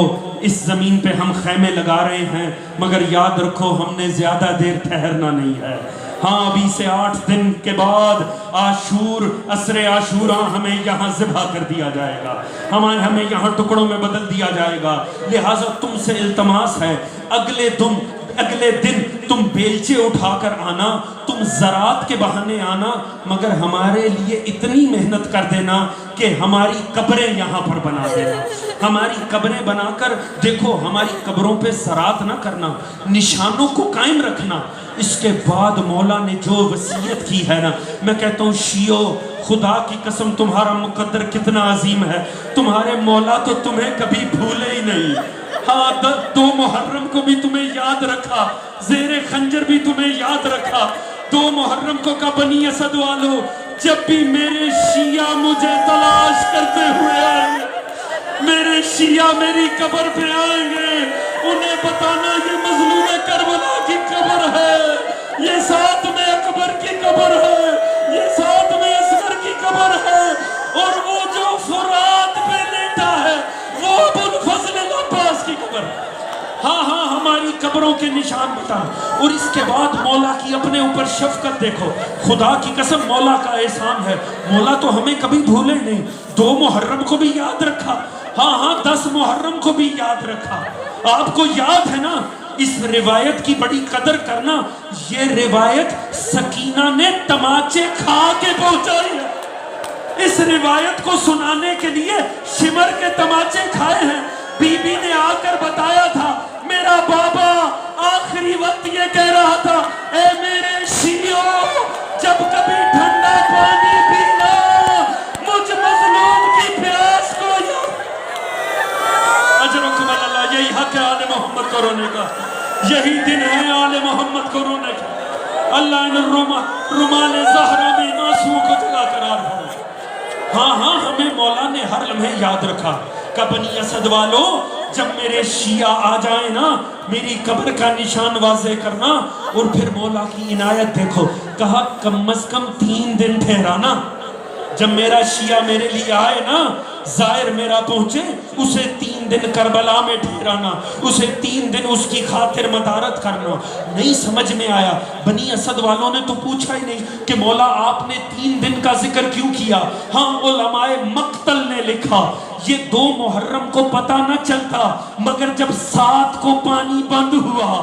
اس زمین پہ ہم خیمے لگا رہے ہیں، مگر یاد رکھو ہم نے زیادہ دیر ٹھہرنا نہیں ہے۔ ہاں ابھی سے 8 دن کے بعد عصر عاشوراں ہمیں یہاں ذبح کر دیا جائے گا، ہمیں یہاں ٹکڑوں میں بدل دیا جائے گا، لہٰذا تم سے التماس ہے اگلے دن تم بیلچے اٹھا کر آنا، تم زراعت کے بہانے آنا، مگر ہمارے لیے اتنی محنت کر دینا کہ ہماری قبریں یہاں پر بنا دینا، ہماری قبریں بنا کر دیکھو ہماری قبروں پہ زراعت نہ کرنا، نشانوں کو قائم رکھنا۔ اس کے بعد مولا نے جو وصیت کی ہے نا، میں کہتا ہوں شیعو خدا کی قسم تمہارا مقدر کتنا عظیم ہے، تمہارے مولا تو تمہیں کبھی بھولے ہی نہیں۔ ہاں 2 محرم کو بھی تمہیں یاد رکھا، زیر خنجر بھی تمہیں یاد رکھا۔ 2 محرم کو کہا بنی اسد والو جب بھی میرے شیعہ مجھے تلاش کرتے ہوئے آئیں گے، میرے شیعہ میری قبر پہ آئیں گے، انہیں بتانا یہ مظلوم کربلا کی قبر ہے، یہ ساتھ میں اکبر کی قبر ہے، یہ ساتھ میں اصغر کی قبر ہے، اور وہ جو فرات پہ لیٹا ہے وہ ابوالفضل العباس کی قبر ہے۔ ہاں ہماری قبروں کے نشان بتا۔ اور اس کے بعد مولا کی اپنے اوپر شفقت دیکھو، خدا کی قسم مولا کا احسان ہے، مولا تو ہمیں کبھی بھولے نہیں۔ 2 محرم کو بھی یاد رکھا، ہاں 10 محرم کو بھی یاد رکھا۔ آپ کو یاد ہے نا اس روایت کی بڑی قدر کرنا، یہ روایت سکینہ نے تماچے کھا کے پہنچائی ہے۔ اس روایت کو سنانے کے لیے شمر کے تماچے کھائے ہیں۔ بی بی نے آ کر بتایا تھا میرا بابا آخری وقت یہ کہہ رہا تھا اے میرے شیعوں جب کبھی ٹھنڈا پانی پینا مجھ مظلوم کی پیاس کو اجرکم اللہ۔ یہی حق ہے آل محمد کو رونے کا، یہی دن ہے آل محمد کو رونے کا۔ اللہ ان رومان زہرہ میں آنسوؤں کو جلا قرار ہو۔ ہاں ہمیں مولا نے ہر لمحے یاد رکھا کہ بنی اسد والو جب میرے شیعہ آ جائیں نا میری قبر کا نشان واضح کرنا۔ اور پھر مولا کی عنایت دیکھو، کہا کم از کم 3 دن ٹھہرانا، جب میرا شیعہ میرے لیے آئے نا زائر میرا پہنچے اسے 3 دن کربلا میں ٹھہرانا، اسے 3 دن اس کی خاطر مدارت کرنا۔ نہیں سمجھ میں آیا، بنی اسد والوں نے تو پوچھا ہی نہیں کہ مولا آپ نے 3 دن کا ذکر کیوں کیا۔ ہاں علماء مقتل نے لکھا یہ 2 محرم کو پتہ نہ چلتا، مگر جب 7 کو پانی بند ہوا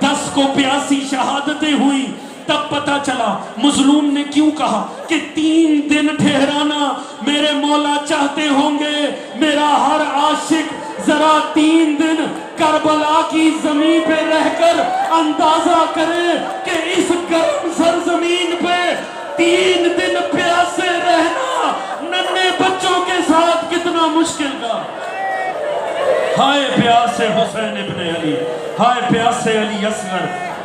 10 کو پیاسی شہادتیں ہوئی تب پتہ چلا مظلوم نے کیوں کہا کہ 3 دن ٹھہرانا۔ میرے مولا چاہتے ہوں گے میرا ہر عاشق ذرا 3 دن کربلا کی زمین پہ رہ کر اندازہ کرے کہ اس گرم سرزمین پہ 3 دن پیاسے رہنا ننھے بچوں کے ساتھ کتنا مشکل تھا۔ ہائے پیاسے حسین ابن علی، ہائے پیاسے علی اصغر،